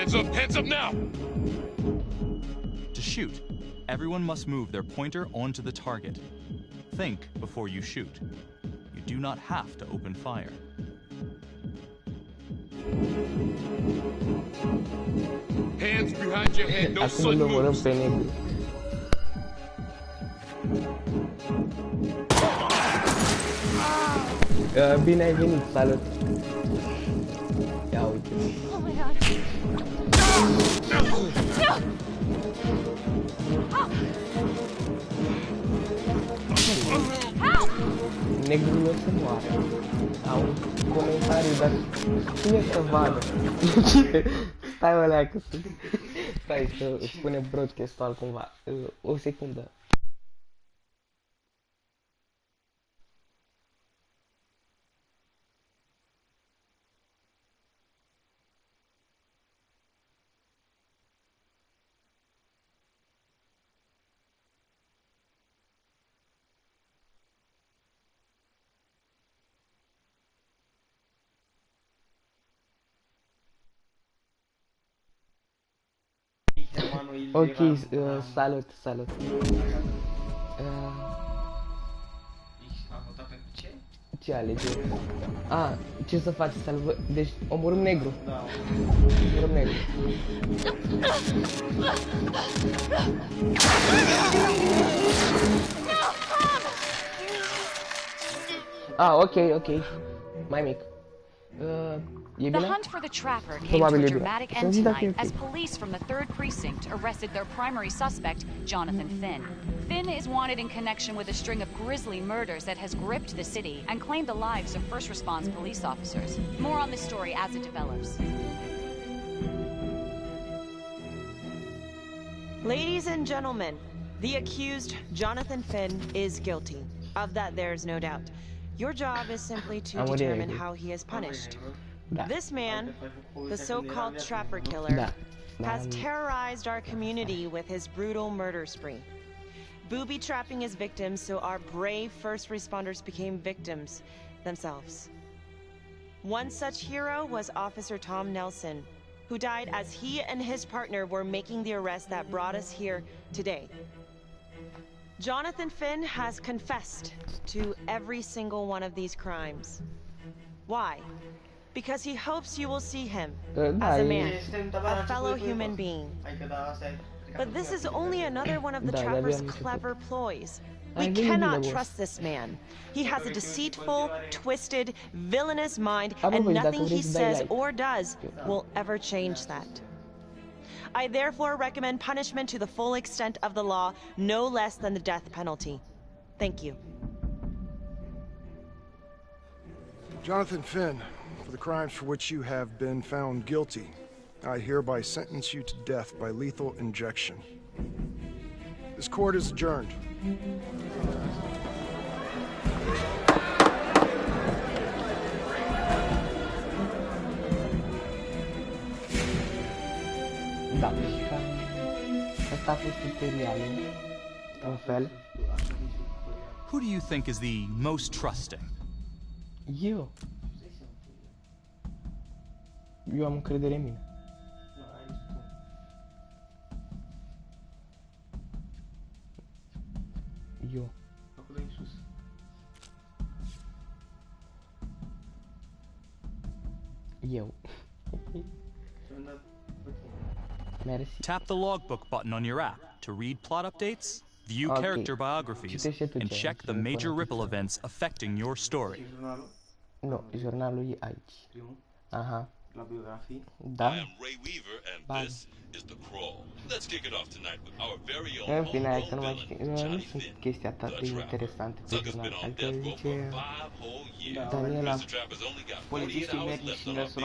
Hands up now! To shoot, everyone must move their pointer onto the target. Think before you shoot. You do not have to open fire. Hands behind your head, no sudden moves. Bine ai venit, salut! Ia uite. Oh my god. Negrul o să moară. Au un comentariu, dar cine să vadă? Stai o leacă să... Stai să spune broadcast-ul altcumva. O secundă. Ok, salut, salut. Ce alege? Ah, ce să faci? Salvă... Deci, omorâm negru. Da. Omorâm negru. Ah, ok, ok. Mai mic. The hunt for the trapper came to a dramatic end tonight as police from the 3rd Precinct arrested their primary suspect, Jonathan Finn. Finn is wanted in connection with a string of grisly murders that has gripped the city and claimed the lives of first response police officers. More on this story as it develops. Ladies and gentlemen, the accused, Jonathan Finn, is guilty. Of that there's no doubt. Your job is simply to determine how he is punished. This man, the so-called trapper killer, has terrorized our community with his brutal murder spree. Booby-trapping his victims so our brave first responders became victims themselves. One such hero was Officer Tom Nelson, who died as he and his partner were making the arrest that brought us here today. Jonathan Finn has confessed to every single one of these crimes. Why? Because he hopes you will see him as a man, a fellow human being. But this is only another one of the trapper's clever ploys. We cannot trust this man. He has a deceitful, twisted, villainous mind, and nothing he says or does will ever change that. I therefore recommend punishment to the full extent of the law, no less than the death penalty. Thank you. Jonathan Finn, for the crimes for which you have been found guilty, I hereby sentence you to death by lethal injection. This court is adjourned. Da, și cam asta a fost tutorialul, în fel. Who do you think is the most trusting? Eu am încredere în mine. Eu. Tap the logbook button on your app to read plot updates, view character biographies, and check the major ripple events affecting your story. Nu, jurnalul e aici. Aha. La biografii. Da. I am Ray Weaver and this is The Crawl. Let's kick it off tonight with our very own în fine, hai să nu mai știu, nu sunt chestii atât de interesante pe jurnal. Adică zice Daniela, polițiștii Merlin și Nelson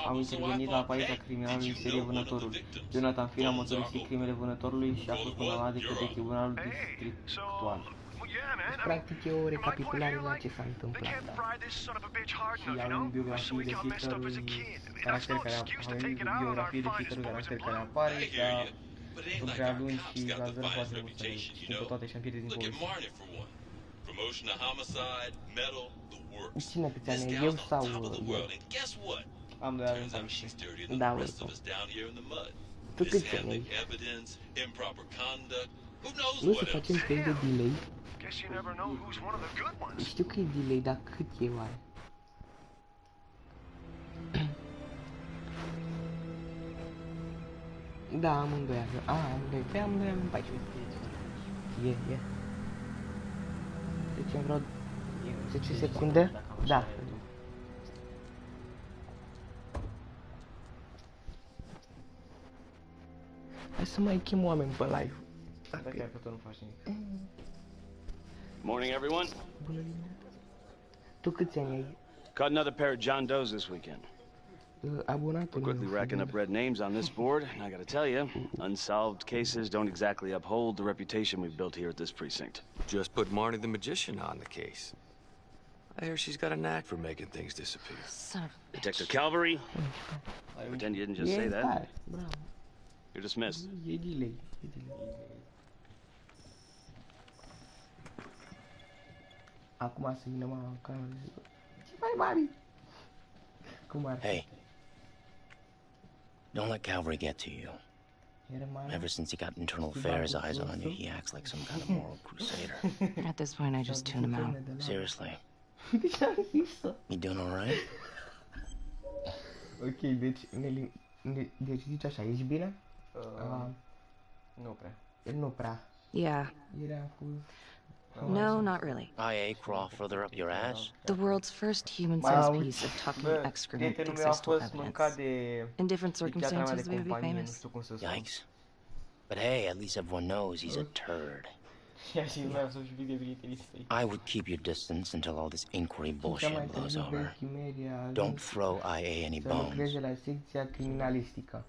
au intervenit la apariția criminalului în serie Vânătorul. Jonathan Finn a mărturisit crimele Vânătorului și a fost condamnat de către Tribunalul Districtual. Practic e o recapitulare la ce s-a întâmplat. Și au biografii de fiecărui caracter care apare, dar sunt prea lungi și la zero foarte mult să le știm pe toate și am pierdut din poveste. Cine pe ține, eu sau el? Am de Turns out she's dirtier than the rest of us down here in the mud. Tu cât Mishandling evidence, improper conduct, who knows Nu să what facem else. fel de delay. Guess you never know who's one of the good ones. Știu că e delay, dar cât e oare? Da, amândoi avem. Amândoi. Pe amândoi avem 14. E. Deci vreo 10 secunde? Da. Hai să mai chem oameni pe live. Dacă ai pe tu nu faci nimic. Morning, everyone. Bună dimineața. Tu câți ani ai? Caught another pair of John Does this weekend. Abonatul We're quickly racking up red names on this board, and I gotta tell you, unsolved cases don't exactly uphold the reputation we've built here at this precinct. Just put Marnie the Magician on the case. I hear she's got a knack for making things disappear. Son of a bitch. Detective Calvary, pretend you didn't just say that. Bravo. You're dismissed. E delay. Acum să vină mama în cameră și zic, ce mai mami? Cum ar fi? Hey, don't let Calvary get to you. Ever since he got internal affairs eyes on you, he acts like some kind of moral crusader. At this point, I just tune him out. Seriously. You doing all right? Ok, deci, deci zici așa, ești bine? Nu prea. Nu prea. Yeah. Ieri am fost... No, not really. IA crawl further up your ass? The world's first human-sized piece of talking excrement exists to evidence. In different circumstances, we would be famous. Yikes. But hey, at least everyone knows he's a turd. I would keep your distance until all this inquiry bullshit blows over. Don't throw IA any bones. Să lucreze la secția criminalistică.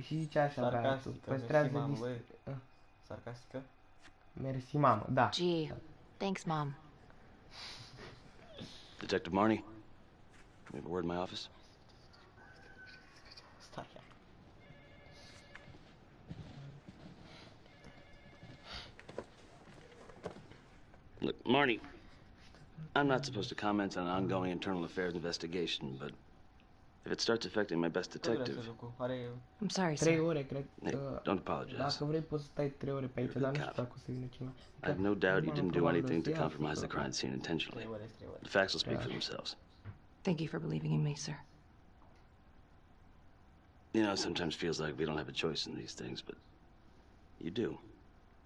Și zice așa, băiatul, păstrează Sarcastică? Mersi, mamă, da. Gee, thanks, Mom. Detective Marnie, can we have a word in my office? Look, Marnie, I'm not supposed to comment on an ongoing internal affairs investigation, but if it starts affecting my best detective... I'm sorry, 3 sir. ore, cred. Hey, don't apologize. Dacă vrei poți să stai 3 ore pe aici, dar nu știu dacă o să vină cineva. I have no doubt you didn't do anything to compromise the crime scene intentionally. The facts will speak for themselves. Thank you for believing in me, sir. You know, it sometimes feels like we don't have a choice in these things, but you do.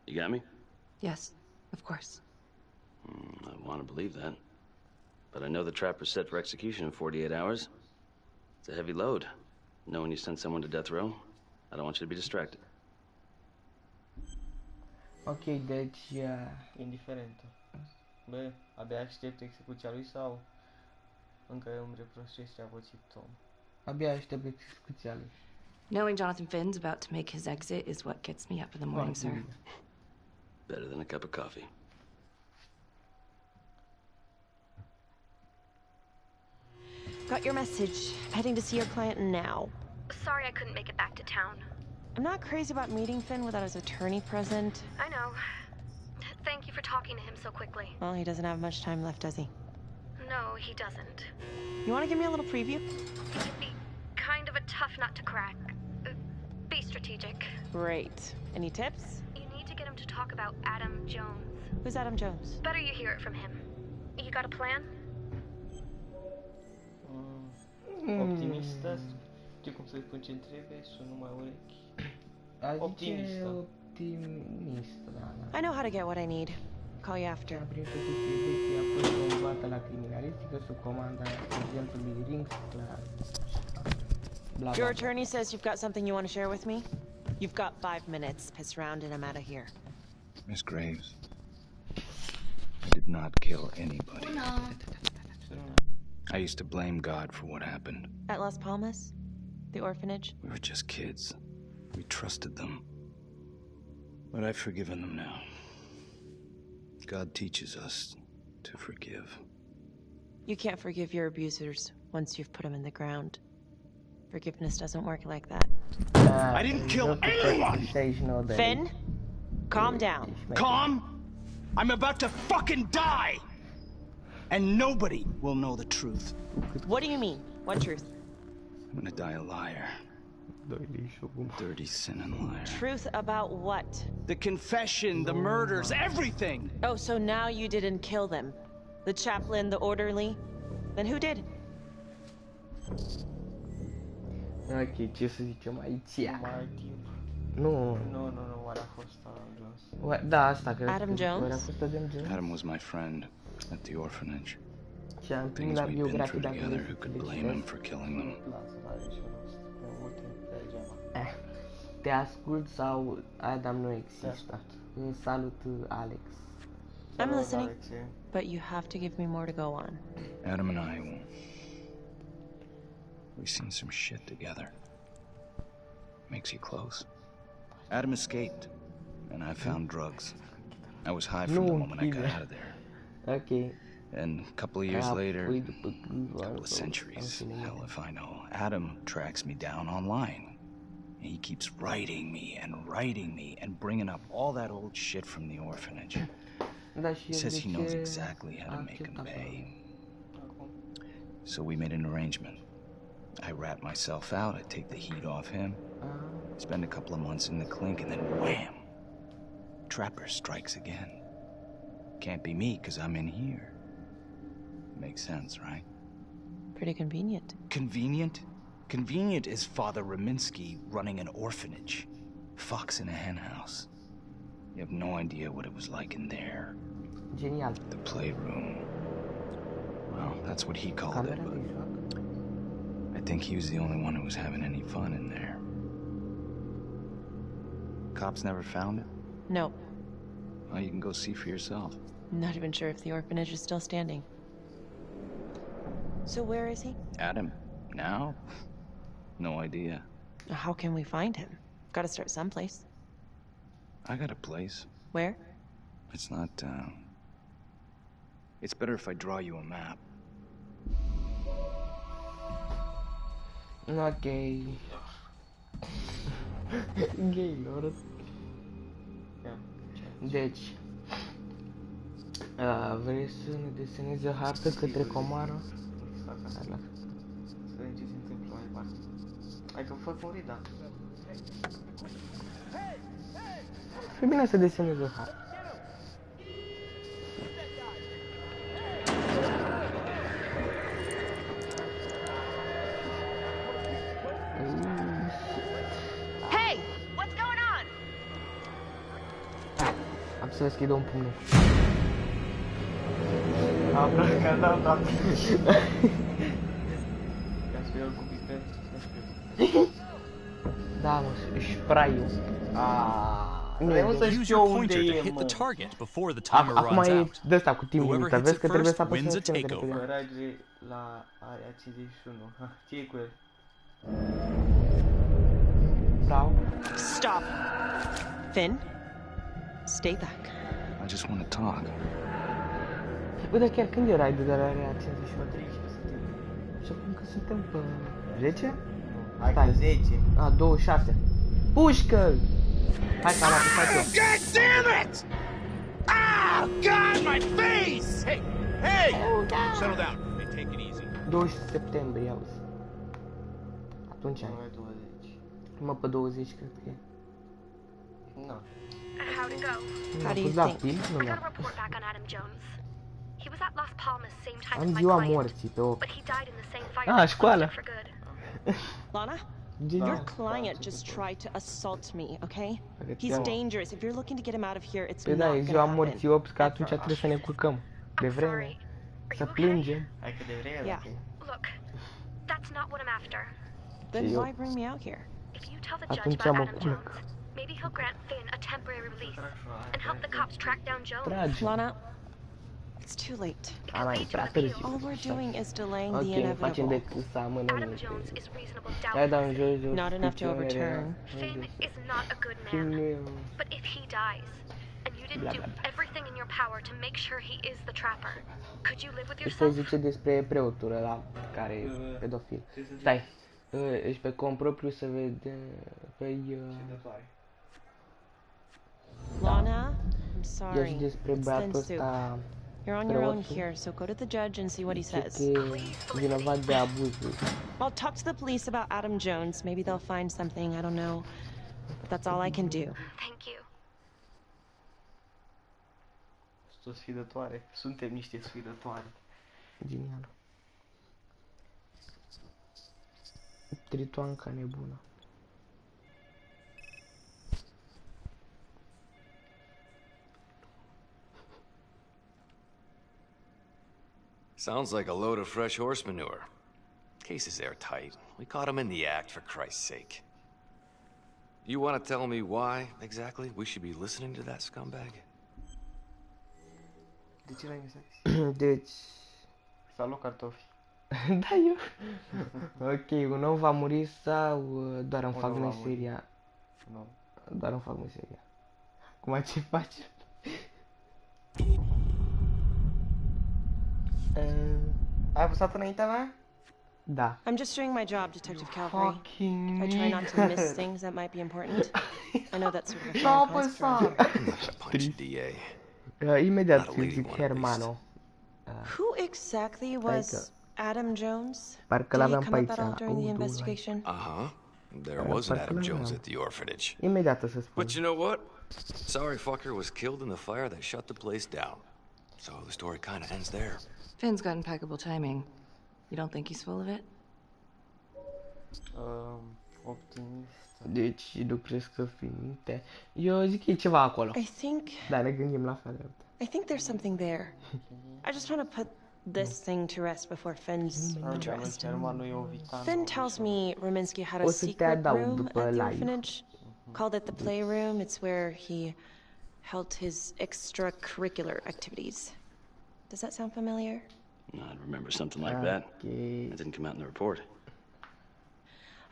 You got me? Yes, of course. I want to believe that. But I know the trapper's set for execution in 48 hours. It's a heavy load. Knowing you sent someone to death row, I don't want you to be distracted. Ok, deci... Indiferent. Bă, abia aștept execuția lui sau încă îmi reproșești ce a pățit Tom? Abia aștept execuția lui. Knowing Jonathan Finn's about to make his exit is what gets me up in the morning, sir. Better than a cup of coffee. Got your message. Heading to see your client now. Sorry I couldn't make it back to town. I'm not crazy about meeting Finn without his attorney present. I know. Thank you for talking to him so quickly. Well, he doesn't have much time left, does he? No, he doesn't. You want to give me a little preview? He can be kind of a tough nut to crack. Be strategic. Great. Any tips? You need to get him to talk about Adam Jones. Who's Adam Jones? Better you hear it from him. You got a plan? Optimistă, știu cum să-i pun ce trebuie, sunt numai urechi. Optimistă. Optimistă, da. I know how to get what I need. Call you after. Prin totul a fost promovată la criminalistică sub comanda sergentului Rings, bla. Your attorney says you've got something you want to share with me? You've got 5 minutes. Piss around and I'm out of here. Miss Graves, I did not kill anybody. I used to blame God for what happened. At Las Palmas? The orphanage? We were just kids. We trusted them. But I've forgiven them now. God teaches us to forgive. You can't forgive your abusers once you've put them in the ground. Forgiveness doesn't work like that. I didn't kill anyone! Finn, calm down. Calm? I'm about to fucking die! And nobody will know the truth. What do you mean? What truth? I'm gonna die a liar. Dirty sin and liar. Truth about what? The confession, the murders, everything! Oh, so now you didn't kill them. The chaplain, the orderly? Then who did? Ok, ce să zicem aici? Nu. Nu, oare a fost Adam Jones? Da, asta cred. Adam Jones? Oare a fost Adam Jones? Adam was my friend at the orphanage. Și am primit Things la we'd been biografie through dacă together, who could blame him for killing them? Te ascult sau Adam nu există? Salut, Alex. I'm listening, but you have to give me more to go on. Adam and I, we've seen some shit together. Makes you close. Adam escaped, and I found drugs. I was high from the moment I got out of there. Okay. And a couple of years later, a couple of centuries, hell if I know, Adam tracks me down online. He keeps writing me and bringing up all that old shit from the orphanage. He says he knows exactly how to make him pay. So we made an arrangement. I rat myself out, I take the heat off him, spend a couple of months in the clink, and then wham! Trapper strikes again. Can't be me, 'cause I'm in here. Makes sense, right? Pretty convenient. Convenient? Convenient is Father Raminsky running an orphanage. Fox in a hen house. You have no idea what it was like in there. Genial. The playroom. Well, that's what he called it, but I think he was the only one who was having any fun in there. Cops never found it? No. Well, you can go see for yourself. Not even sure if the orphanage is still standing. So where is he? Adam? Now? No idea. How can we find him? Gotta start someplace. I got a place. Where? It's not, It's better if I draw you a map. Not gay. Gaylor. Deci, vrei să ne desenezi o hartă către comară? Să vedem ce se întâmplă mai departe. Hai că fac un rida. E bine să desenezi o hartă. Hey, what's going on? Am să deschid un pumn. Am dat. Ca să iau cu pipet, nu știu. Da, mă, spray-ul. Use your pointer to hit the target before the timer runs out. Whoever hits it first wins a takeover. Trage la area 51. Ce-i cu el? Bravo. Stop. Finn, stay back. I just want to talk. Bă, dar chiar când erai de la area 51? Și acum că suntem pe 10? Hai că 10. A, 26. Pușcă-l! Hai că am apăsat eu. God damn it! Ah, God, my face! Hey! Settle down. Hey, take it easy. 20 septembrie, auzi. Atunci ai. Mă, pe 20 cred că e. Nu. How'd it go? How do you La think? film? Nu, I got da. a report back on Adam Jones. He was at Las Palmas same time Am as my ziua client, morții pe 8. but he died in the same fire Ah, that școală. closed it for good. Lana, your client just tried to assault me, okay? He's dangerous. If you're looking to get him out of here, it's Păi not da, e gonna ziua happen. morții 8, că atunci trebuie să ne culcăm. De vreme. Să plângem. Hai că de vreme. Yeah. Look, that's not what I'm after. Then why bring me out here? If you tell the judge Atunci about mă Adam culc. Jones, maybe he'll grant Finn a temporary release and help the cops track down Jones. Tragi. Lana, it's too late. A, mai prea târziu. All we're doing is delaying the Ok, nu facem inevitable. decât să amânăm Adam multe. Jones is reasonable Hai, da, doubt. în jos, jos. Not enough to overturn. Finn is not a good man. But if he dies, and you didn't do everything in your power to make sure he is the trapper, could you live with Asta yourself? zice despre preotul ăla care e pedofil. Stai, ești pe cont propriu să vede pe Lana, I'm ești sorry. despre It's băiatul thin soup. ăsta You're on your own here, so go to the judge and see what he says. I'll talk to the police about Adam Jones. Maybe they'll find something, I don't know. But that's all I can do. Thank you. Sunt sfidătoare. Suntem niște sfidătoare. Genial. Tritoanca nebună. Sounds like a load of fresh horse manure. Case is airtight. We caught him in the act, for Christ's sake. You want to tell me why, exactly, we should be listening to that scumbag? De ce l-ai mesat? Deci... Salut, cartofi. Da, eu... Ok, un om va muri sau doar îmi fac meseria? Nu. Doar îmi fac meseria. Acum ce faci? Ai apăsat înaintea mea? Da. I'm just doing my job, Detective Calvary. I try not to miss things that might be important. I know that's sort of a fair question. Punch DA. Imediat zic Hermano. Who exactly was Adam Jones? Parcă l-aveam pe aici. During the investigation? There was an Adam Jones at the orphanage. Imediat o să spun. But you know what? Sorry fucker was killed in the fire that shut the place down. So the story kind of ends there. Finn's got impeccable timing. You don't think he's full of it? Optimist. Deci, nu crezi că fi minte? Eu zic că e ceva acolo. I think... Da, ne gândim la fel. I think there's something there. I just want to put this thing to rest before Finn's addressed. Finn tells me Rominsky had a secret room at the orphanage. Called it the playroom. It's where he held his extracurricular activities. Does that sound familiar? I'd remember something like that. That didn't come out in the report.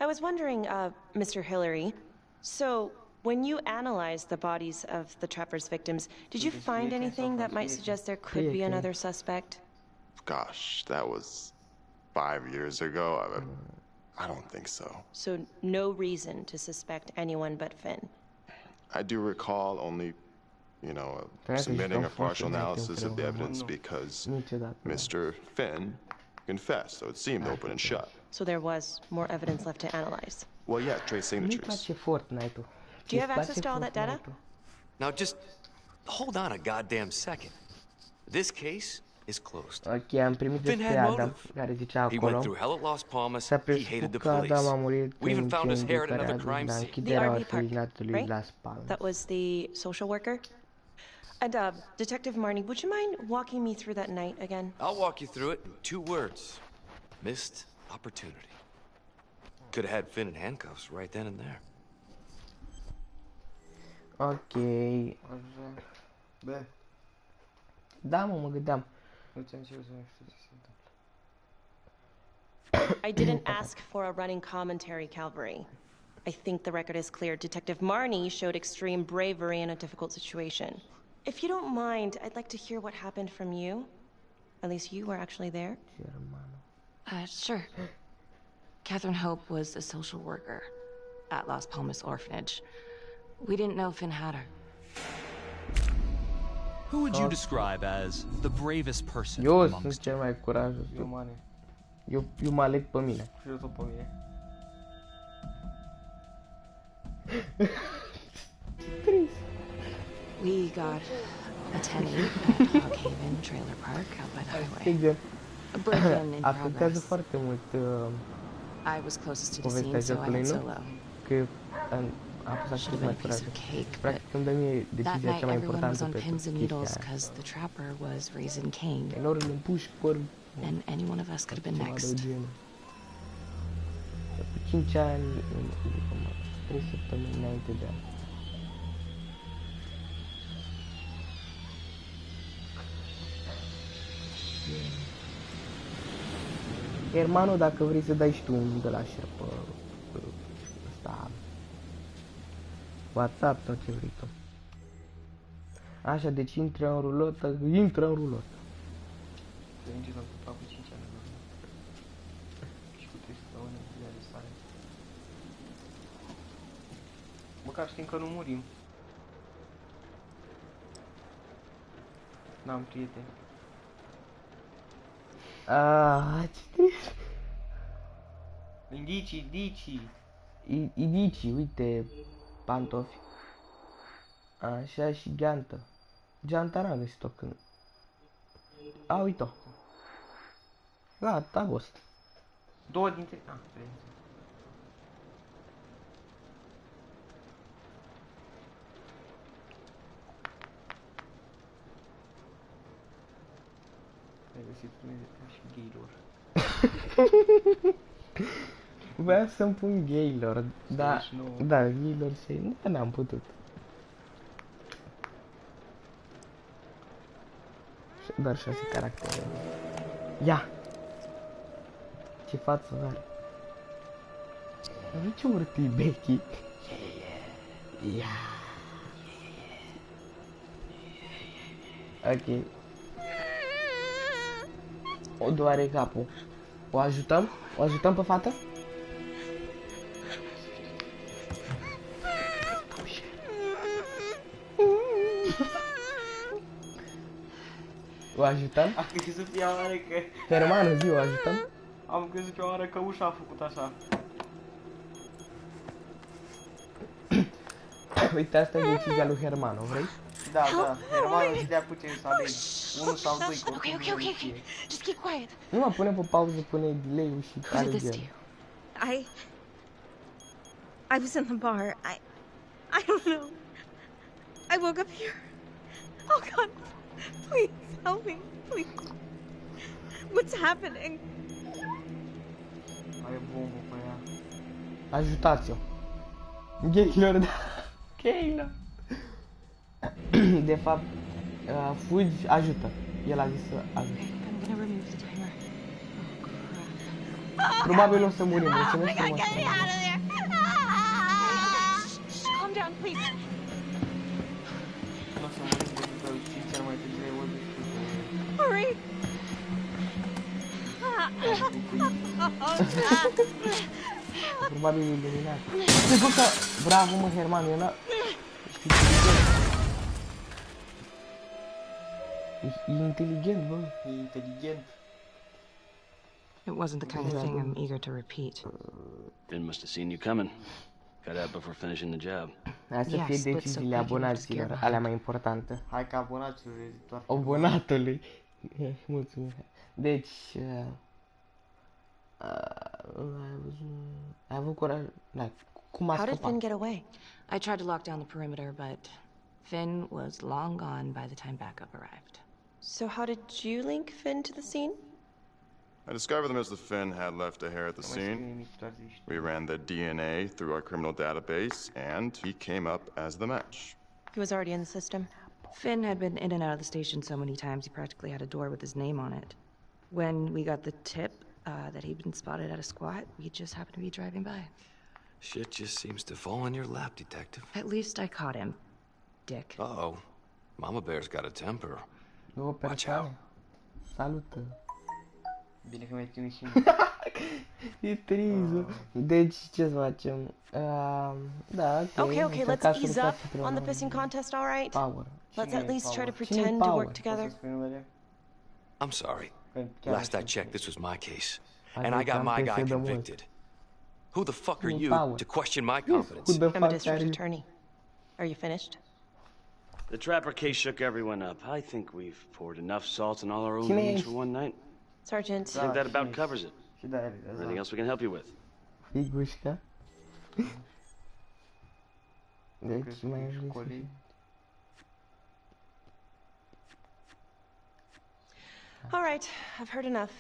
I was wondering, Mr. Hillary, so when you analyzed the bodies of the Trapper's victims, did you find anything that might suggest there could be another suspect? Gosh, that was 5 years ago. I don't think so. So no reason to suspect anyone but Finn? I do recall only, you know, submitting a partial analysis of the evidence because Mr. Finn confessed, so it seemed open and shut. So there was more evidence left to analyze? Well, yeah, trace signatures. Do you have access to all that data? Now just hold on a goddamn second. This case is closed. Ok, am primit despre Adam, care zicea acolo. He went through hell at Las Palmas. He hated the police. We even found his hair at another crime scene. The RV park, right? That was the social worker? And Detective Marnie, would you mind walking me through that night again? I'll walk you through it in 2 words. Missed opportunity. Could have had Finn in handcuffs right then and there. Ok. Da, mă gândeam. I didn't ask for a running commentary, Calvary. I think the record is clear. Detective Marnie showed extreme bravery in a difficult situation. If you don't mind, I'd like to hear what happened from you. At least you were actually there. Sure. Catherine Hope was a social worker at Las Palmas Orphanage. We didn't know Finn had her. Who would you describe as the bravest person Eu amongst sunt cel mai curajos. Eu mă aleg pe mine. Și eu tot pe mine. We got a tenny at Hog Haven Trailer Park out by the highway. A break-in in Afectează progress. foarte mult I was closest to the povestea scene, so I jocului, went nu? solo. Că a fost așa mai curajos. Practic îmi dă mie That decizia night, cea mai everyone was importantă on pentru pins and chestia needles aia. because the trapper was raising Cain, Lor îl împușcă and any one of us could have been ceva de next. genul. Cu 5 ani, 3 săptămâni înainte de asta. Hermano, dacă vrei să dai și tu un de la share pe ăsta, WhatsApp sau ce vrei tu. Așa, deci intră în rulotă, intră în rulotă. Plânge la pupa cu 5 ani în urmă. Și cu 3 săptămâni de arestare. Măcar știm că nu murim. N-am prieteni. Ce trist. Indici, uite, pantofi. Așa și geantă. Geanta n-am găsit-o când. Uite-o. Gata, agost. Două dintre... Ai găsit unele și gaylor. Voiam să-mi pun gaylor, da, gaylor se... Da, n-am putut. Doar 6 caractere. Ia! Ce față are. Nu ce urti Becky. Ia! Ok. O doare capul. O ajutăm? O ajutăm pe fată? O ajutăm? Am crezut eu oară că... Hermanu, zi, o ajutăm? Am crezut eu oară că ușa a făcut așa. Uite, asta e decizia lui Hermanu, vrei? Da, da, Hermanu îți dea puțin să alegi. Unul sau doi, că oricum Okay. Just keep quiet. Nu mă pune pe pauză, pune delay-ul și Who did this to you? I was in the bar. I don't know. I woke up here. Oh God, please help me, please. What's happening? Are bombă pe ea. Ajutați-o. Gaylor, da. Gaylor. De fapt, fugi, ajută. El a zis să ajute. I'm gonna remove the timer. Probabil o să murim. Mulțumesc frumos. Calm down, please. Nu o să murim pentru că știi cel mai târziu o discuție. Hurry! Probabil iluminat. Se bă că... Bravo, mă, Herman, eu n-a... E inteligent, bă. E inteligent. It wasn't the kind of thing I'm eager to repeat. Finn must have seen you coming. Got out before finishing the job. Hai să fie deciziile abonaților, alea mai importante. Hai că abonaților doar... Abonatului. Mulțumesc. Deci... ai avut curaj... Da, cum a How did scăpat? Finn get away? I tried to lock down the perimeter, but Finn was long gone by the time backup arrived. So how did you link Finn to the scene? I discovered that Mr. Finn had left a hair at the scene. We ran the DNA through our criminal database, and he came up as the match. He was already in the system. Finn had been in and out of the station so many times he practically had a door with his name on it. When we got the tip that he'd been spotted at a squat, we just happened to be driving by. Shit just seems to fall in your lap, Detective. At least I caught him, Dick. Uh-oh. Mama Bear's got a temper. Watch out. Salută. Bine că mi-ai trimis și E triză. Deci, ce să facem? Da, okay, let's ease up on the pissing contest, all right? Power. Let's at least try to pretend to work together. I'm sorry. Last I checked, this was my case. And I got my guy convicted. Who the fuck are you to question my competence? I'm a district attorney. Are you finished? The Trapper case shook everyone up. I think we've poured enough salt in all our own wounds for one night. Sergeant. I think that about covers it. Anything else we can help you with? Figușca. Deci mai ajung. All right, I've heard enough.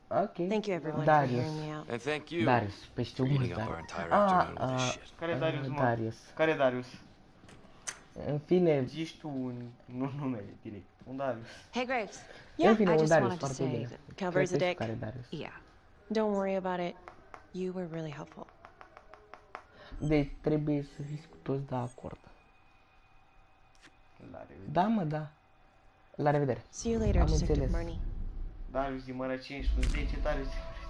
Okay. Thank you everyone for hearing me out. And thank you. Darius, peste un Eating up our entire afternoon with this shit. Care Darius, mă? Darius. Care Darius? În fine... Zici tu nu numele direct. Un Darius. Hey Graves. Yeah, I just Darius, wanted to say that covers the dick. Yeah. Don't worry about it. You were really helpful. Deci trebuie să fiți cu toți de acord. Da, mă, da. La revedere. See you later, Detective Marnie. Darius din mână 15, Darius.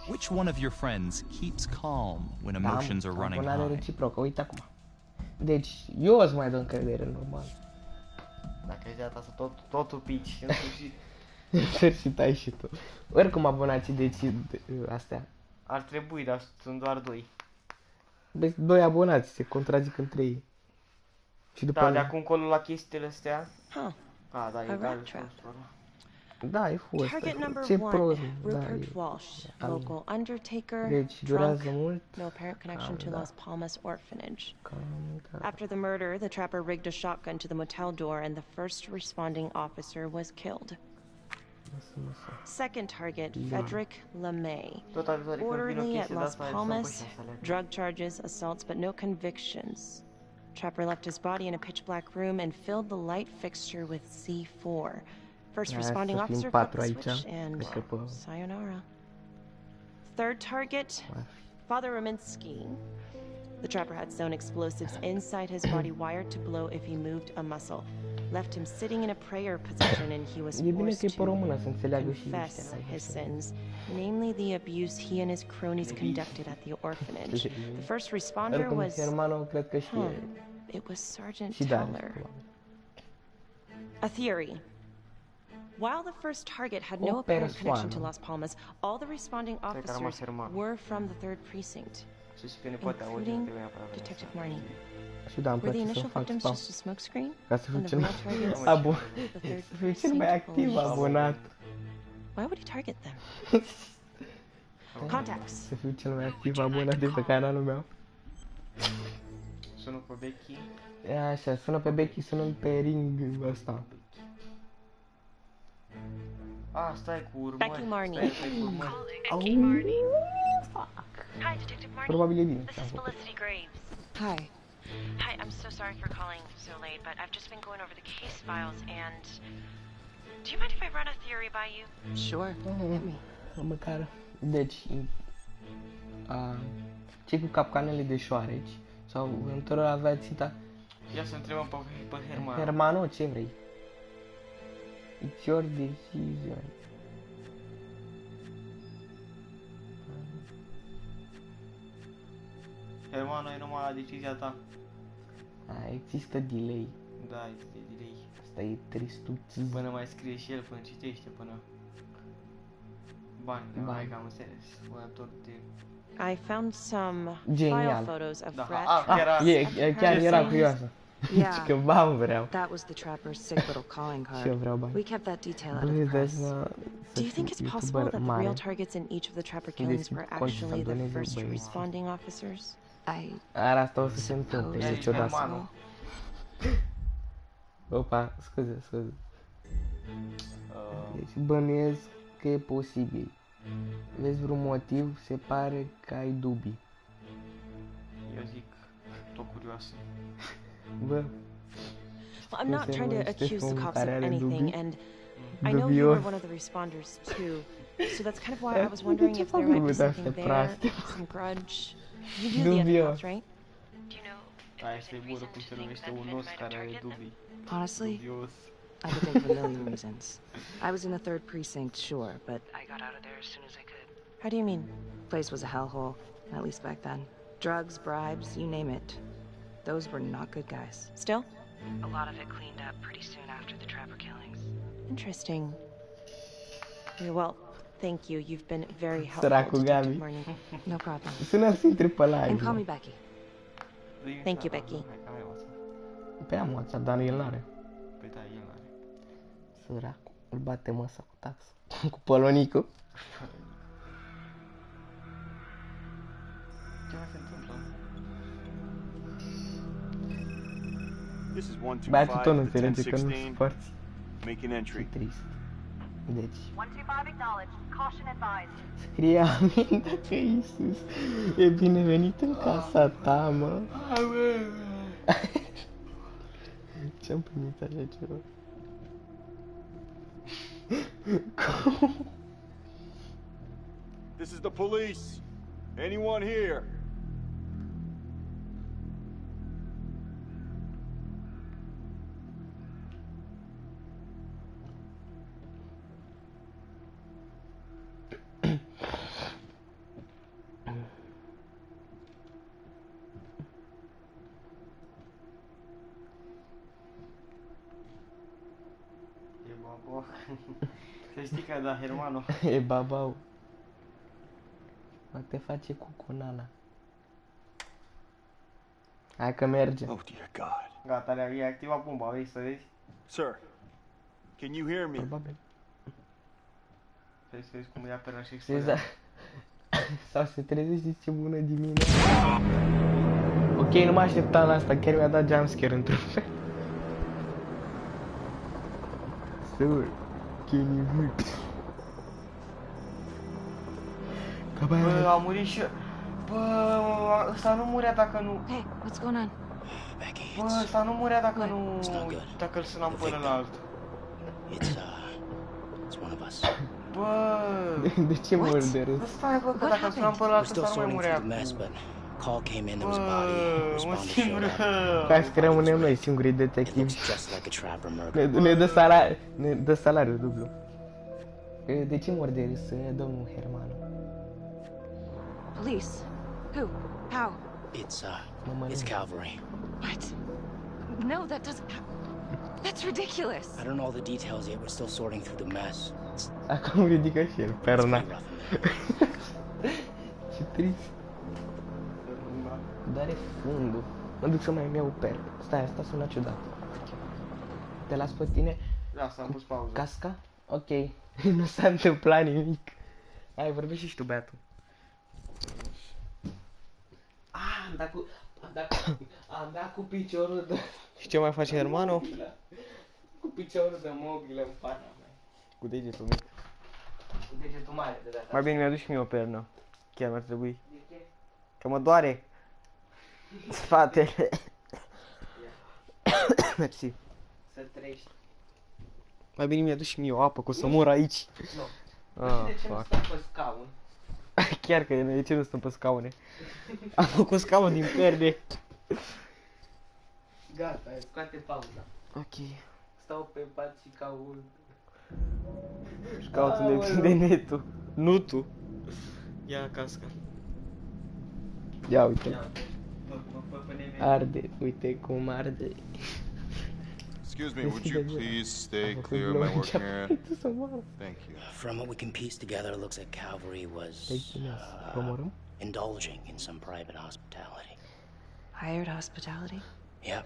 Which one of your friends keeps calm when emotions are running high? Reciprocă, uite acum. Deci, eu îți mai dau încredere, normal. Dacă ai dat asta totul pici, în sfârșit. În sfârșit ai și tu. Oricum abonații decid astea. Ar trebui, dar sunt doar 2. Băi, 2 abonați se contrazic între ei. Și după da, de acum încolo la chestiile astea. Da, e egal. Da, e fost. Target number Ce 1, prost. Rupert Walsh, local undertaker, Deci durează drunk, mult. no apparent connection to Las Palmas orphanage. After the murder, the trapper rigged a shotgun to the motel door and the first responding officer was killed. Second target, Frederick LeMay, orderly at Las Palmas, drug charges, assaults, but no convictions. Trapper left his body in a pitch-black room and filled the light fixture with C4. First responding officer flipped the switch and sayonara. Third target, Father Rominsky. The trapper had sewn explosives inside his body wired to blow if he moved a muscle. Left him sitting in a prayer position and he was forced to confess his sins, namely the abuse he and his cronies conducted at the orphanage. The first responder was... It was Sergeant Teller. A theory. While the first target had no apparent connection to Las Palmas, all the responding officers were from the 3rd Precinct, including Detective Marnie. Were the initial victims just a smokescreen? And the real targets the 3rd Precinct police? Why would he target them? Contacts. Să fiu cel mai activ abonat de pe canalul meu. Sună pe Becky. Așa, sună pe Becky, sună pe ring ăsta. Stai cu urmări. Becky Marnie. Becky Marnie. Hi, Detective Marnie. Probabil e bine. This is Felicity Graves. Hi. Hi, I'm so sorry for calling so late, but I've just been going over the case files and... Do you mind if I run a theory by you? Sure. Hit me. Măcar. Deci, cei cu capcanele de șoareci sau vânătorul avea țita... Ia să întrebăm pe Hermano. Hermano, ce vrei? It's your decision. Hermano, e numai la decizia ta. Există delay. Da, există delay. Asta e tristuț. Până mai scrie și el, până citește, până... Bani, mai că am înțeles. I found some file photos of chiar era curioasă. Yeah, că bani vreau. that was the trapper's sick little calling Și eu card. vreau bani. We kept that detail out of the press. Do you think it's possible that the real targets in each of the trapper killings were actually the first responding officers? Ar asta o să se întâmple niciodată. Opa, scuze. Deci bănuiesc că e posibil. Vezi vreun motiv? Se pare că ai dubii. Eu zic, tot curioasă. Bă. Well, I'm not trying to accuse the cops of anything, and I know you were one of the responders too. So that's kind of why I was wondering if there might be something there, some grudge. You do the other cops, right? Do you know Aia este bună cum se numește un os care are dubii. Honestly, Dubios. I could think of a million reasons. I was in the 3rd Precinct, sure, but I got out of there as soon as I could. How do you mean? place was a hellhole, at least back then. Drugs, bribes, you name it. Those were not good guys. Still? A lot of it cleaned up pretty soon after the trapper killings. Interesting. Yeah, well, thank you. You've been very helpful, Detective Marnie. No problem. And call me Becky. Thank you, Becky. Pe am WhatsApp, dar el n-are. Păi da, el n-are. Săracu, îl bate măsa cu taxă. Cu polonicul. Ce mai se întâmplă? This is 125 Băiatul tot nu to înțelege că nu 1016. sparți. Make an entry. Trist. Deci, 125 acknowledged. Caution advised. scrie amin dacă Iisus e binevenit în casa ta, mă. Ce-am primit așa ceva? This is the police. Anyone here? știi că da, hermano. E babau. Mă te face cu nana. Hai că merge. Oh dear God. Gata, le-a activat bomba, vrei să vezi? Sir, can you hear me? Probabil. Vrei să vezi cum ia perna și Exact. explodează? Sau se trezește ce bună dimineața. Ok, nu mă așteptam la asta, chiar mi-a dat jumpscare într-un fel. Sir, can you hear me? Bă, a murit și... Bă, ăsta nu murea dacă nu... Hey, what's going on? Bă, ăsta nu murea dacă nu... Dacă îl sunam până la altul. It's one of us. Bă... De ce mor de râs? Bă, stai, bă, că dacă îl sunam până la altul, ăsta nu mai murea. Call came in, there was a body. Un singur... Hai să rămânem noi singurii detectivi. Ne dă salariu dublu. De ce mor de râs, domnul Hermano? Police? Who? How? It's cavalry. What? No, that doesn't... That's ridiculous. I don't know all the details yet. We're still sorting through the mess. Acum ridică și el perna. Ce trist. Dar e fundul. Mă duc să mai iau per. Stai, asta sună ciudat. Te las pe tine? Da, s-am pus pauză. Casca? Ok. Nu s-a întâmplat nimic. Hai, vorbești și tu, băiatul. Am dat cu piciorul de... Și ce mai face hermano? Cu piciorul de mobilă în pana mea. Cu degetul mic. Cu degetul mare de data. Mai bine mi-aduc și mie o pernă. Chiar mi-ar trebui. Că mă doare. Spatele. Mersi. Să trăiești. Mai bine mi-aduc și mie o apă, că o să mor aici. Nu. De ce nu stăm pe scaun? Chiar că de ce nu stăm pe scaune? Am făcut scaun din perne. Gata, scoate pauza. Ok. Stau pe pat și caut. Și caut unde prinde netul. Nu tu. Ia casca. Ia uite. Arde, uite cum arde. Excuse me, would you please stay clear of my working area? Thank you. From what we can piece together, it looks like Cavalry was indulging in some private hospitality. Hired hospitality? Yep.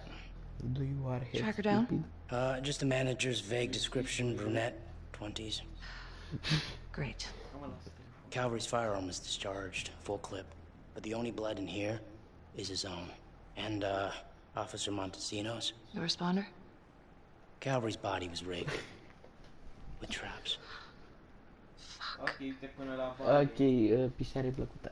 Do you are Track her down? Just the manager's vague description, brunette, 20s. Great. Cavalry's firearm was discharged, full clip, but the only blood in here is his own. And, Officer Montesino's. The responder? Cavalry's body was rigged with traps. Ok, pisare plăcută.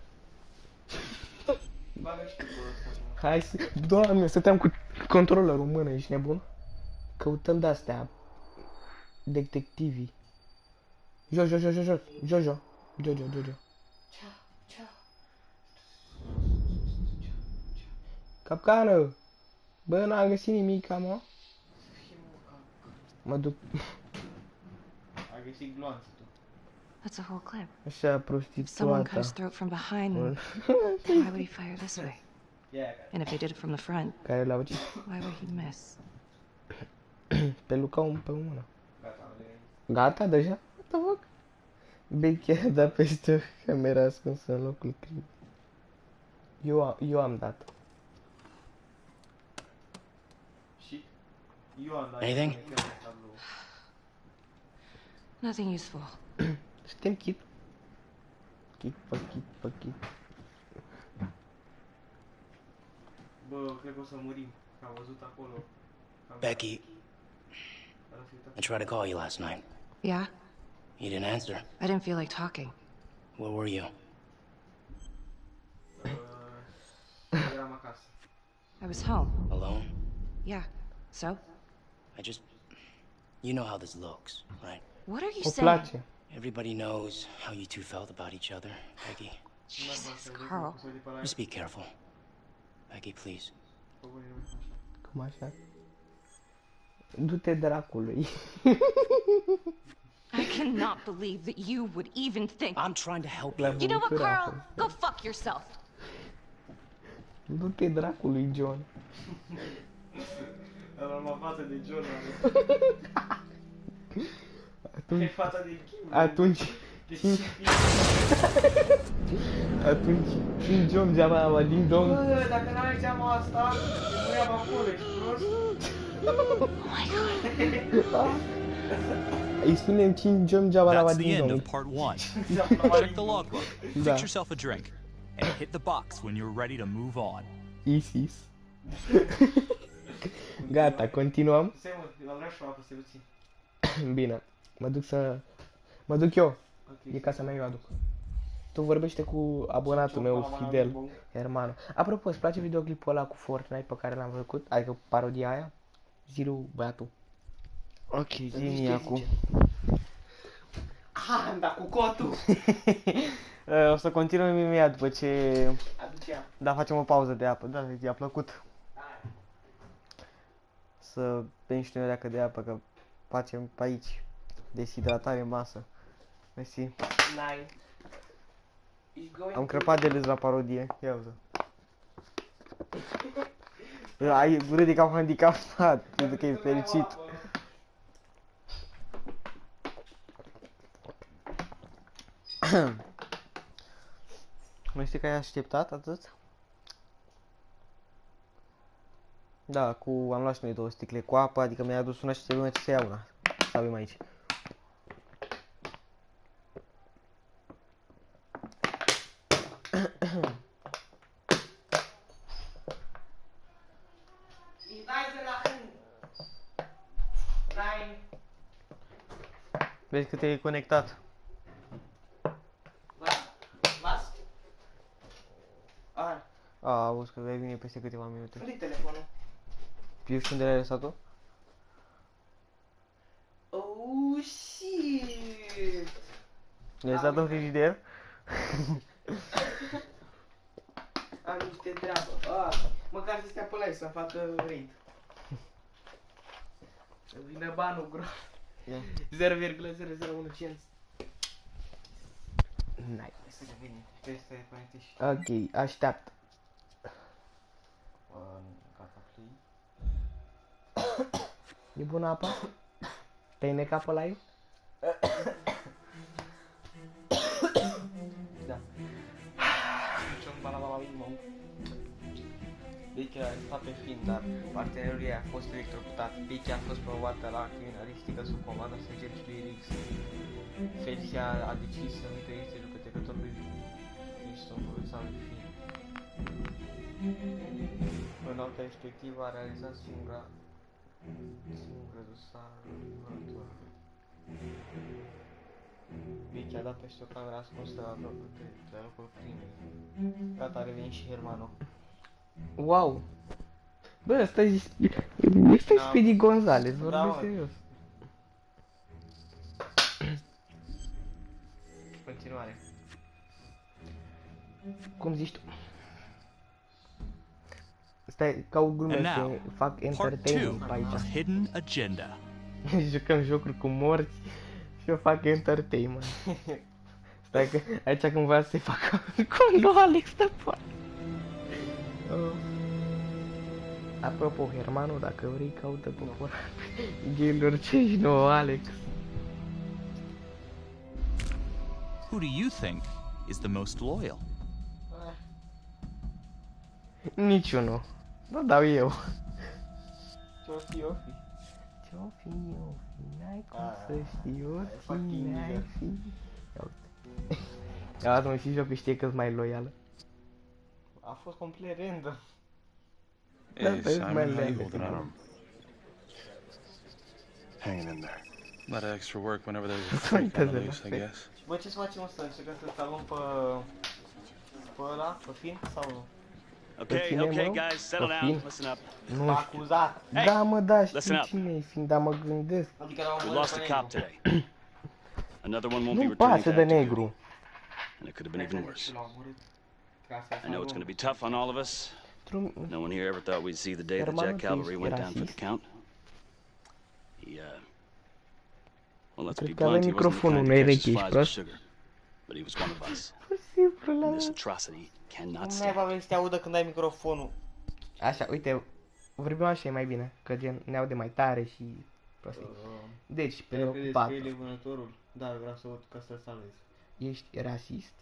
Hai să... Doamne, stăteam cu controlerul în mână, ești nebun? Căutăm de-astea detectivii. Jojo. Capcană! Bă, n-am găsit nimic, mă. Mă duc... Ai găsit gloanțe tu. That's a whole clip. Așa, If someone cut prostituata. his throat from behind, then why would he fire this way? And if he did it from the front, Care l-au ucis? why would he miss? Pe Luca pe mână. Gata deja? What the fuck? Becky a dat peste o cameră ascunsă în locul crimei. Eu am dat. Anything? Nothing useful. Suntem chit. Chit. Bă, cred că o să murim. Că am văzut acolo. Becky, I tried to call you last night. Yeah? You didn't answer. I didn't feel like talking. Where were you? Eram acasă. I was home. Alone? Yeah. So? You know how this looks, right? What are you O saying? place. Everybody knows how you two felt about each other, Becky. Jesus, Carl. Just be careful. Becky, please. Cum așa? Du-te dracului. I cannot believe that you would even think. I'm trying to help you. You know what, Carl? Go fuck yourself. Du-te dracului, John. Am față de John. Atunci... Atunci, King John geama ding dong. Bă, dacă n-ai geama asta, te murea pe acolo, ești prost? Oh my god. Îi spunem King John geama la That's the ding end dong. of part 1. Check the logbook, fix yourself a drink, and hit the box when you're ready to move on. Isis. Gata, continuăm. Bine, mă duc să... Mă duc eu. E casa mea, eu aduc. Tu vorbește cu abonatul meu, Fidel, Hermano. Apropo, îți place videoclipul ăla cu Fortnite pe care l-am făcut? Adică parodia aia? Ziru, băiatul. Ok, zi-mi acum. Ah, da, cu cotul! O să continuăm imediat după ce... Da, facem o pauză de apă, da, i-a plăcut. Să bem și noi o leacă de apă, că facem pe aici deshidratare în masă. Mersi. Am crăpat de râs la parodie, ia uite. Ai râde ca un handicapat, pentru că e fericit. Nu știi că ai așteptat atât? Da, am luat și noi 2 sticle cu apă, adică mi-a adus una și trebuie să iau una. Să avem aici. Vezi că te-ai conectat. Auzi că vei vine peste câteva minute. Unde-i telefonul? Eu știu unde l-ai lăsat-o? Oh, shit! L-ai lăsat în frigider? Am niște treabă. Măcar să stea pe live să facă raid. Să vină banul groa. 0,001 cenți. Nice. Să revenim. Trebuie să te conectezi. Ok, așteaptă. Gata, play. E bună apa? Te-ai necat pe live? Da. Niciun balabala minimum. Vicky a stat pe film, dar partenerul ei a fost electrocutat. Vicky a fost promovată la criminalistică sub comanda sergentului Riggs. Felicia a decis să nu trăiește judecătorul lui Winston Bruțan film. În noaptea respectivă a realizat singura dosară vânătoare. Vicky a dat peste o cameră ascunsă la locul crimei. Gata, a revenit și Hermano. Wow! Bă, ăsta-i Speedy Gonzales, vorbesc serios. Continuare. Cum zici tu? Stai, ca o glumă să fac entertainment pe aici. Hidden agenda. Jucăm jocuri cu morți și eu fac entertainment. Stai că aici când voia să-i facă cum nu Alex de poate. Apropo, Hermano, dacă vrei, caută popor. Gaylor ce-și nouă, Alex. Who do you think is the most loyal? Niciunul. Vă dau eu. Ce-o fi, o fi. Ce-o fi, o fi, n-ai cum să știi, o fi, n-ai fi. Ia uite, mă, și Jopi știe că-s mai loială. A fost complet random. Hey, Simon, how you holding on? Hanging in there. A lot of extra work whenever there's a freak on the loose, I guess. Bă, ce să facem ăsta? Încercăm să salvăm pe ăla, pe Finn, sau nu? Okay, guys, settle down. Listen up. Nu acuzat. Da, mă, da, știu cine e Finn, dar mă gândesc. We lost a cop today. Another one won't be Nu returning pasă to de active negru. duty. And it could have been even worse. I know it's going to be tough on all of us. No one here ever thought we'd see the day the Jack Cavalry went down for the count. Well, let's be blunt, he wasn't the kind to catch his flies with sugar. But he was one of us. And this atrocity cannot stand. Nu mai va să te audă când ai microfonul. Așa, uite, vorbim așa e mai bine, că gen ne aude mai tare și prostii. Deci, pe locul 4. Dar vreau să văd ca să-l salvez. Ești rasist?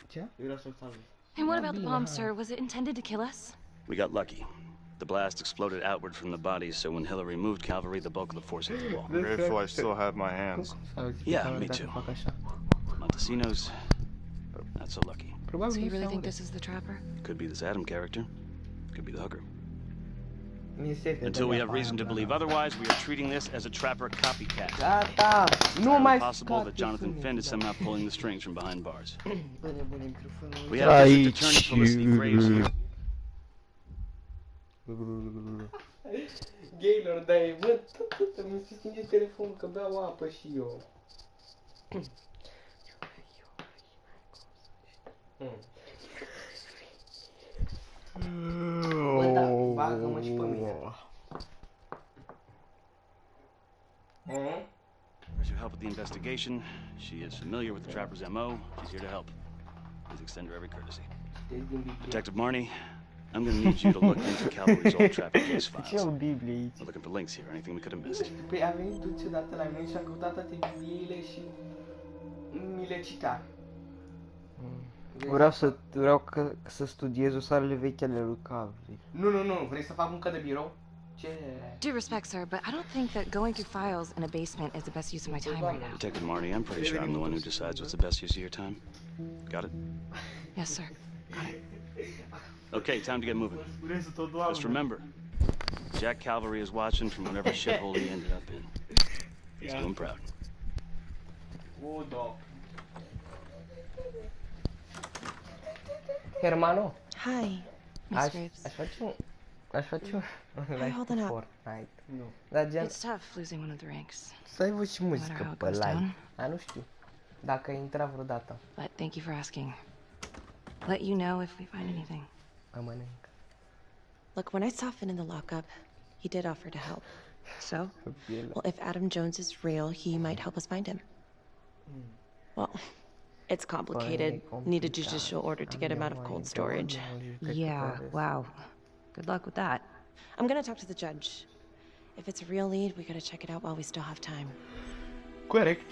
Ce? Eu vreau să-l salvez. And what about the bomb, sir? Was it intended to kill us? We got lucky. The blast exploded outward from the bodies, so when Hillary moved cavalry, the bulk of the force hit the wall. Grateful I still have my hands. Yeah, me too. Montesinos, not so lucky. So you really think this is the trapper? Could be this Adam character. Could be the hooker. Until we have reason to believe otherwise, we are treating this as a trapper copycat. It's entirely possible that Jonathan Finn is somehow pulling the strings from behind bars. We have district attorney Felicity Graves here. Gaylor, dai, bă, mi se stinge telefonul că beau apă și eu. Bă, da, bagă-mă și pe mine. To help with the investigation, she is familiar with the trapper's MO. She's here to help. Please extend her every courtesy. Detective Marnie, I'm going to need you to look into Calvary's old trapper case files. We're looking for links here, anything we could have missed. Păi a venit Duce odată la mine și a căutat toate Bibliile și mi le cita. Vreau să studiez usoarele vechi ale lui Calvary. Nu, vrei să fac muncă de birou? Ce? Due respect, sir, but I don't think that going through files in a basement is the best use of my time right now. Detective Marnie, I'm pretty sure I'm the one who decides what's the best use of your time. Got it? Yes, sir. Got it. Okay, time to get moving. Just remember, Jack Calvary is watching from whatever shithole he ended up in. He's doing proud. Hermano. Hi, Miss Graves. Aș face un live holding cu up? Fortnite. Dar gen, It's tough losing one of the ranks. să ai și No muzică matter how it pe goes live. down. Nu știu. Dacă ai intrat vreodată. But thank you for asking. Let you know if we find anything. Mănânc. Look, when I saw Finn in the lockup, he did offer to help. So? Well, if Adam Jones is real, he might help us find him. Well, it's complicated. Need a judicial order to get him out of cold storage. Yeah, wow. Good luck with that. I'm gonna talk to the judge. If it's a real lead, we gotta check it out while we still have time. Corect.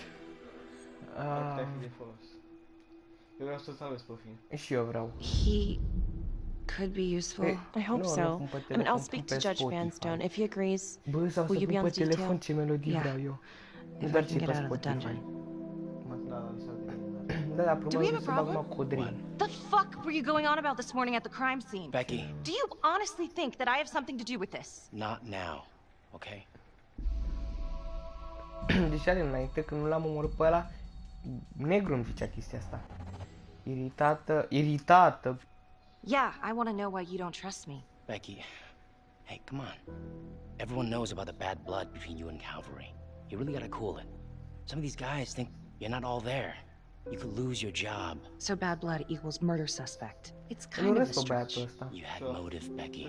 Eu vreau să salvez pe Finn. Și eu vreau. He could be useful. I hope so. I mean, I'll speak to Judge Vanstone. If he agrees, Bă, sau will să you be pun on pe the telefon detail? ce melodii vreau eu. If Doar I ce can get pe out of the Spotify. dungeon. Da, Do we have a probabil să bag problem? Codrin. The fuck were you going on about this morning at the crime scene? Becky. Do you honestly think that I have something to do with this? Not now, okay? Deci are înainte, când nu l-am omorât pe ăla, negru îmi zicea chestia asta. Iritată. Yeah, I want to know why you don't trust me. Becky, hey, come on. Everyone knows about the bad blood between you and Calvary. You really gotta cool it. Some of these guys think you're not all there. You could lose your job. So bad blood equals murder suspect. It's kind of a stretch. You had motive, Becky.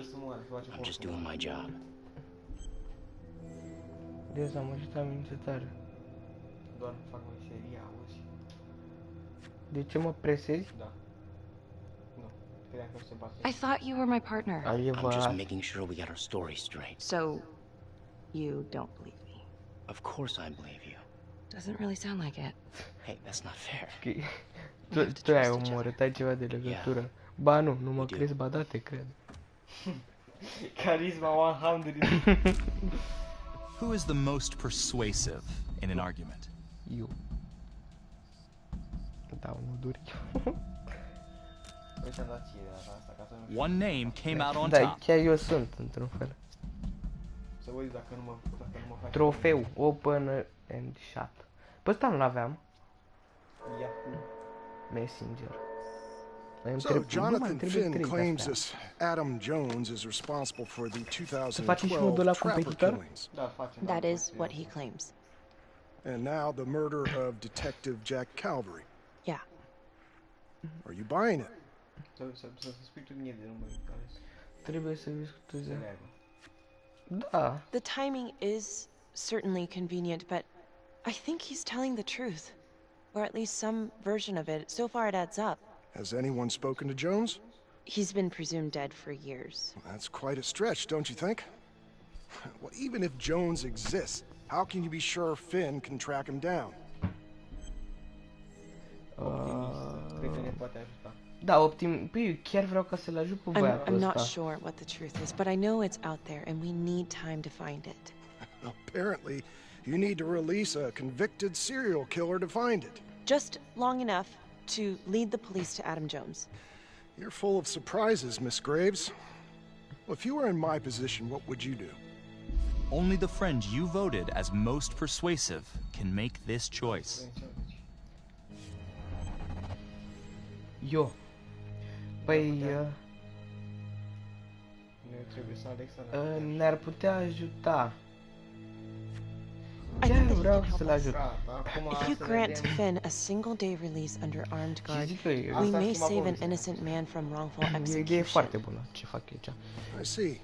I'm just doing my job. Dezamăgit amenințătoare. Doar fac meseria, auzi? De ce mă presezi? Da. Nu, credeam că se bate. I thought you were my partner. I'm just making sure we got our story straight. So, you don't believe me? Of course I believe you. Doesn't really sound like it. Hey, that's not fair. Tu ai omorât, ai ceva de legătură. Ba nu mă crezi, ba da, te cred. Charisma 100. Who is the most persuasive in an argument? You. Da, unul duri. One name came out on Da, top. chiar eu sunt, într-un fel. Să văd dacă nu mă faci. Trofeu, open and shut. Pe ăsta nu-l aveam. Yahoo. Messenger. So, Jonathan Finn claims this Adam Jones is responsible for the 2012 Trapper killings. That is what he claims. And now the murder of Detective Jack Calvary. Yeah. Are you buying it? Să spui tu mie de numai care trebuie să discuteze. Da. The timing is certainly convenient, but I think he's telling the truth. Or at least some version of it. So far it adds up. Has anyone spoken to Jones? He's been presumed dead for years. Well, that's quite a stretch, don't you think? Well, even if Jones exists, How can you be sure Finn can track him down? Da, păi, chiar vreau ca să-l ajut pe băiatul I'm not ăsta. sure what the truth is, but I know it's out there and we need time to find it. Apparently, you need to release a convicted serial killer to find it. Just long enough to lead the police to Adam Jones. You're full of surprises, Miss Graves. Well, if you were in my position, what would you do? Only the friend you voted as most persuasive can make this choice. Eu. Păi... ne-ar putea ajuta. Chiar vreau să-l ajut. If you grant Finn a single-day release under armed guard, we may save an innocent man from wrongful execution. E o idee foarte bună ce fac aici. I see.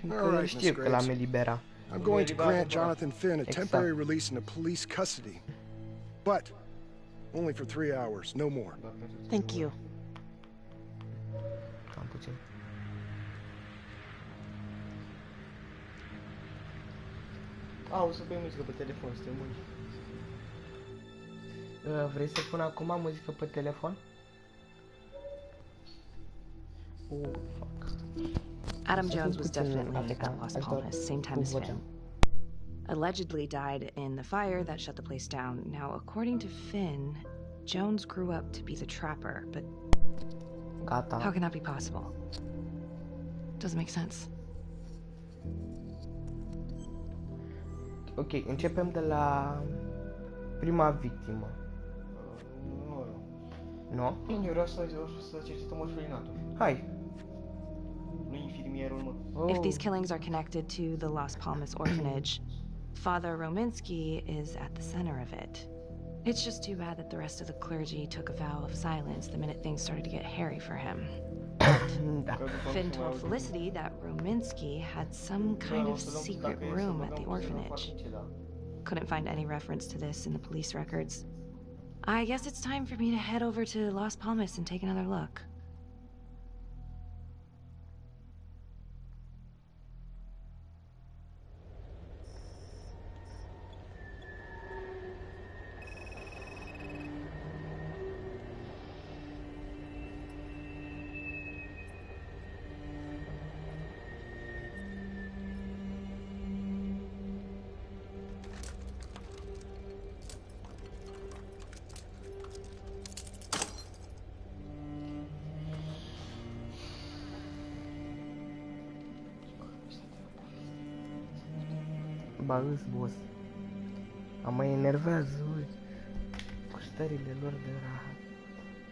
Fiindcă știu că l-am eliberat. I'm going to grant Jonathan Finn a temporary release into police custody. But only for 3 hours, no more. Thank you. Cam puțin. O să pui muzică pe telefon, să te mâni. Vrei să pun acum muzică pe telefon? Oh, fuck. Adam Jones was definitely at Las Palmas, same time as Finn. Allegedly died in the fire that shut the place down. Now, according to Finn, Jones grew up to be the trapper, but how can that be possible? Doesn't make sense. Ok, începem de la prima victimă. Nu? Eu vreau să cercetăm orfelinatul. Hai. Nu infirmierul, mă. If these killings are connected to the Las Palmas orphanage, Father Rominsky is at the center of it. It's just too bad that the rest of the clergy took a vow of silence the minute things started to get hairy for him. Finn told Felicity that Rominsky had some kind of secret room at the orphanage. Couldn't find any reference to this in the police records. I guess it's time for me to head over to Las Palmas and take another look. Ba îs, boss. Mă enervează, ui, cu stările lor de rahat.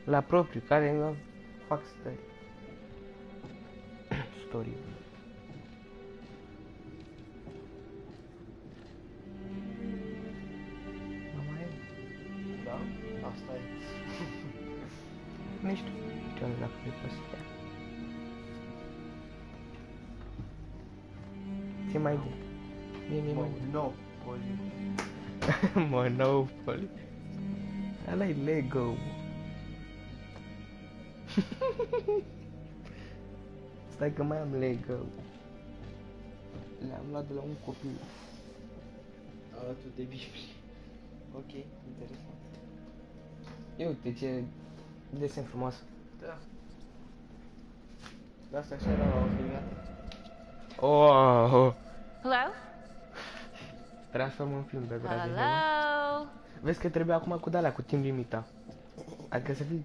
La propriu, care nu fac stări. Story. Mama e? Da? Asta e. Nu știu ce ăla pe postea. Ce mai bine? Monopoly. Monopoly. Ăla e Lego. Stai că mai am Lego. Le-am luat de la un copil. Alături de Biblie. Ok, interesant. Ia uite ce desen frumos. Da. De asta așa era la orfelinate. Oh! Hello? Transformă în film pe gura de Hello? Vezi că trebuie acum cu de-alea, cu timp limita. Adică să fii...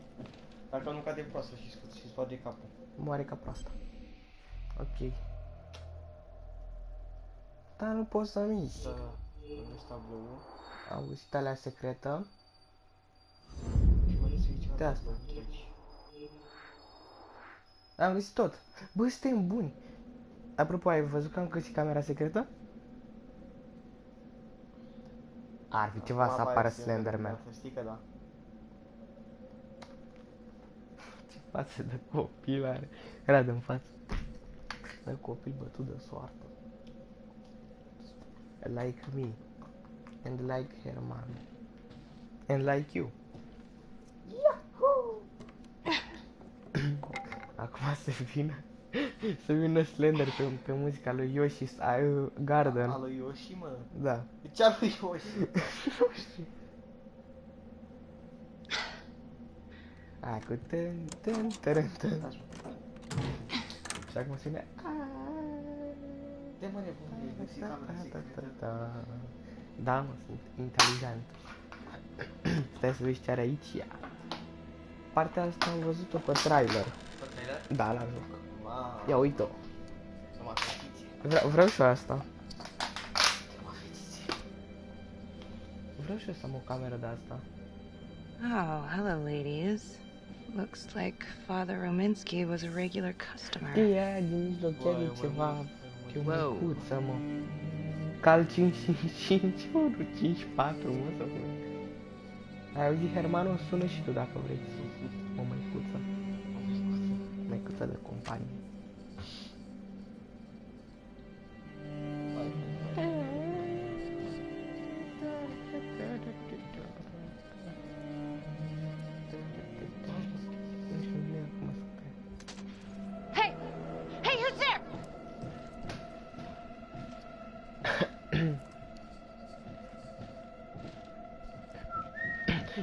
Dacă nu cade proastă și sparge capul. Moare ca proasta. Ok. Dar nu pot să mișc. Da, vezi tabloul. Auzi, alea secretă. Și mă duc să zici de asta. Am găsit tot. Bă, suntem buni. Apropo, ai văzut că am găsit camera secretă? Ar fi ceva să apară Slenderman. Știi că da. Ce față de copil are. Radă în față. De copil bătut de soartă. Like me. And like her mom. And like you. Yahoo! Acum să vină Slender pe muzica lui Yoshi's Garden. A lui Yoshi, mă? Da. Ce-a lui Yoshi? Hai cu tân. Și acum se ne... De mă nebunie, găsi camera secretă. Da, mă, sunt inteligent. Stai să vezi ce are aici ea. Partea asta am văzut-o pe trailer. Pe trailer? Da, la joc. Mamă. Ia uite-o. Să mă fetiție. Vreau și eu asta. Să mă fetiție. Vreau și eu să am o cameră de asta. Oh, hello, ladies. Looks like Father Rominsky was a regular customer. Ia, din mijloc chiar e ceva... E o măcuță, mă. Cal 5-5-1, 5-4, mă, să pun. Ai auzit, Hermano? Sună și tu dacă vrei. O măicuță. Măicuță de companie. Hey! Hey, who's there?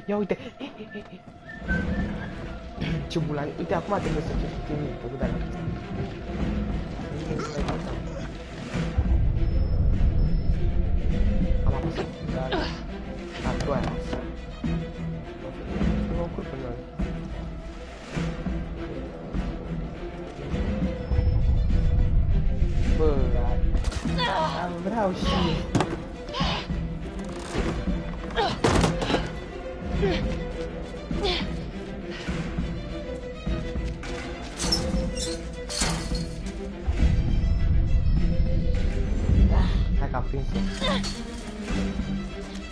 Ia uite! Ce bulani! Uite, acum trebuie să fie primit, făcut de-alea. Am apăsat. A, tu aia. Nu mă încurc pe noi. Bă, vreau și... Hai că am prins-o.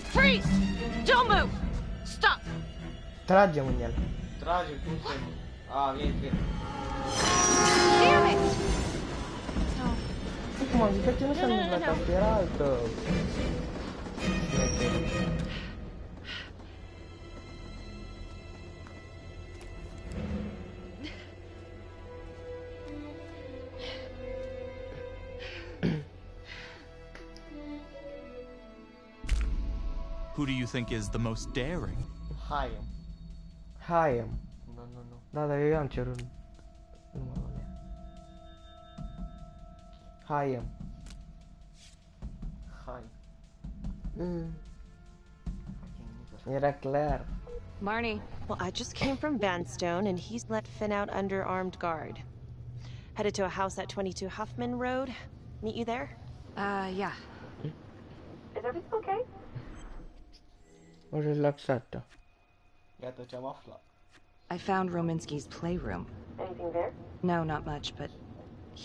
Freeze! Don't move! Stop! Tragem în el. Trage, cum să... A, vine. Damn it! Cum am zis, de ce nu s-a întâmplat asta? Era altă... Who do you think is the most daring? Hiden. Nu. Da, dar eu am cerut numărul ăla. Hiden. Era clar. Marnie. Well, I just came from Vanstone, and he's let Finn out under armed guard. Headed to a house at 22 Huffman Road. Meet you there? Yeah. Is everything okay? O relaxată. Iată ce am aflat. I found Rominsky's playroom. Anything there? No, not much, but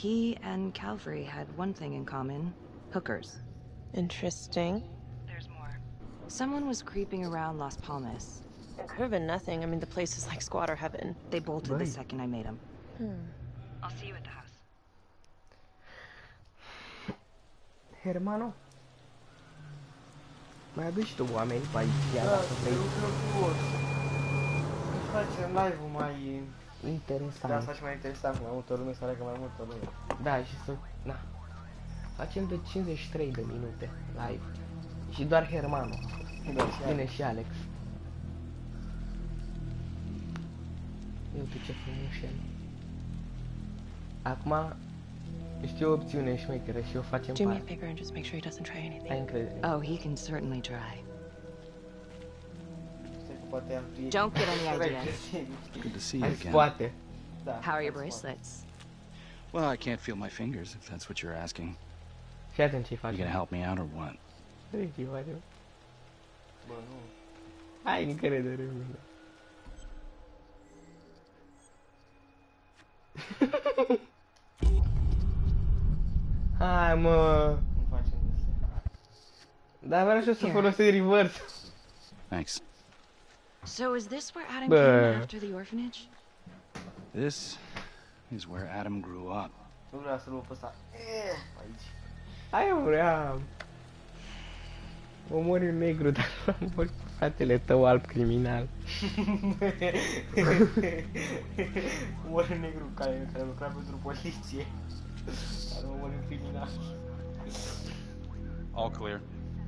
he and Calvary had one thing in common. Hookers. Interesting. There's more. Someone was creeping around Las Palmas. It could have been nothing. I mean, the place is like squatter heaven. They bolted the second I made them. I'll see you at the house. Hermano. Mai aveți și tu oameni pe aici, iar dacă vrei. Facem live-ul mai... Interesant. Da, să facem mai interesant, cu mai multă lume, să alegă mai multă lume. Da, și să... Na. Facem de 53 de minute live. Și doar Hermano. Bine și Alex. Uite ce frumos. Acum știu o opțiune șmecheră și o facem Do me a favor and just make sure he doesn't try anything. Ai încredere. Oh, he can certainly try. Don't get any ideas. Good to see you again. Poate. How are your bracelets? Well, I can't feel my fingers, if that's what you're asking. Și atunci ce faci? You gonna help me out or what? Bă, nu. Ai încredere în mine. Hai, mă. Nu facem asta. Dar vreau și eu să folosesc reverse. Thanks. So is this where Adam came after the orphanage? This is where Adam grew up. Nu vreau să luăm pe ăsta. Aici. Aia vreau. Omori un negru, dar nu omori fratele tău alb criminal. Omori un negru care lucra pentru poliție. Dar omori un criminal. All clear.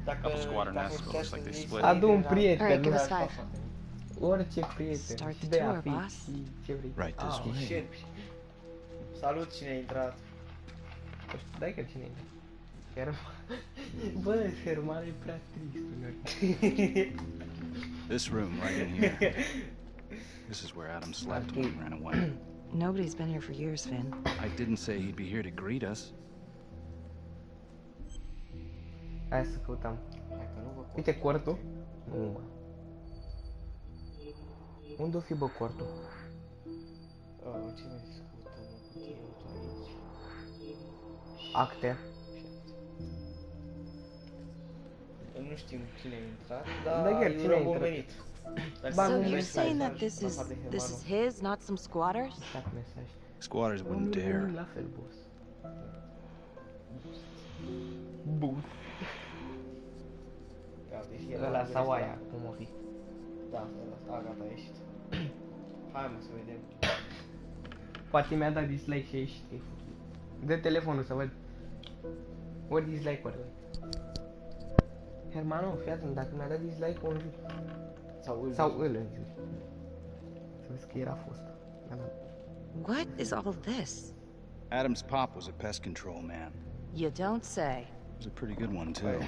Couple squatter nests, but looks like they split. Adu un prieten. Alright, give us 5. Orice prieten. Start Și the de-aia tour, fii boss. și ce vrei. Right this Oh, way. shit. Salut, cine a intrat? Dai că cine e? Bă, Herman e prea trist. This room right in here. This is where Adam slept when we ran away. Nobody's been here for years, Finn. I didn't say he'd be here to greet us. Hai să căutăm. Uite cortul. Nu, mă. Unde o fi, bă, cortul? Ce mai discutăm? Aici. Acte. Nu știm cine a intrat, Da, dar chiar cine a e bun intrat? venit. So you're saying that this is his, not some squatters? Squatters wouldn't dare. La fel, boss. Bun. Ăla sau aia, cum o fi? Da, ăla, gata, a ieșit. Hai mă, să vedem. Poate mi-a dat dislike și a ieșit. Dă telefonul să văd. O dislike-uri. Hermano, fii atent, dacă mi-a dat dislike-ul în jur. Sau îl în jur. Să vezi că era fost. What is all this? Adam's pop was a pest control man. You don't say. He was a pretty good one, too.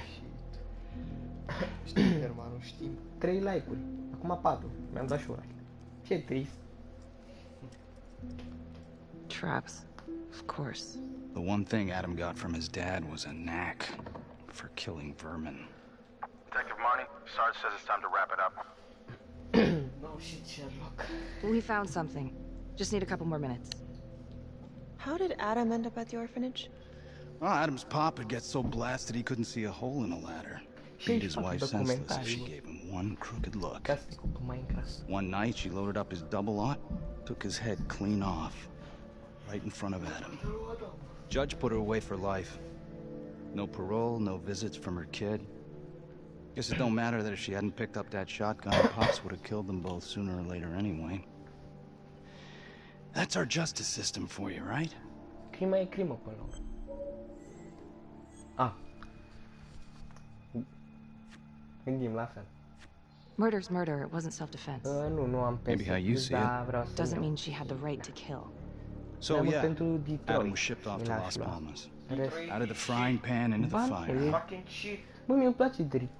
Știm, Hermano, știm. 3 like-uri. Acum 4. Mi-am dat și ora. Ce trist. Traps. Of course. The one thing Adam got from his dad was a knack for killing vermin. Detective Marnie, Sarge says it's time to wrap it up. No shit, Sherlock. We found something. Just need a couple more minutes. How did Adam end up at the orphanage? Well, Adam's pop had get so blasted he couldn't see a hole in a ladder. Beat his wife senseless if she gave him one crooked look. One night, she loaded up his double-aught, took his head clean off, right in front of Adam. Judge put her away for life. No parole, no visits from her kid. Guess it don't matter that if she hadn't picked up that shotgun, Pops would have killed them both sooner or later anyway. That's our justice system for you, right? Crima e crimă până la urmă. Ah. Gândim la fel. Murder's murder. It wasn't self-defense. Nu am Maybe how you see it. Doesn't mean she had the right to kill. So yeah, Adam was shipped off to Las Palmas. Out of the frying pan into the fire.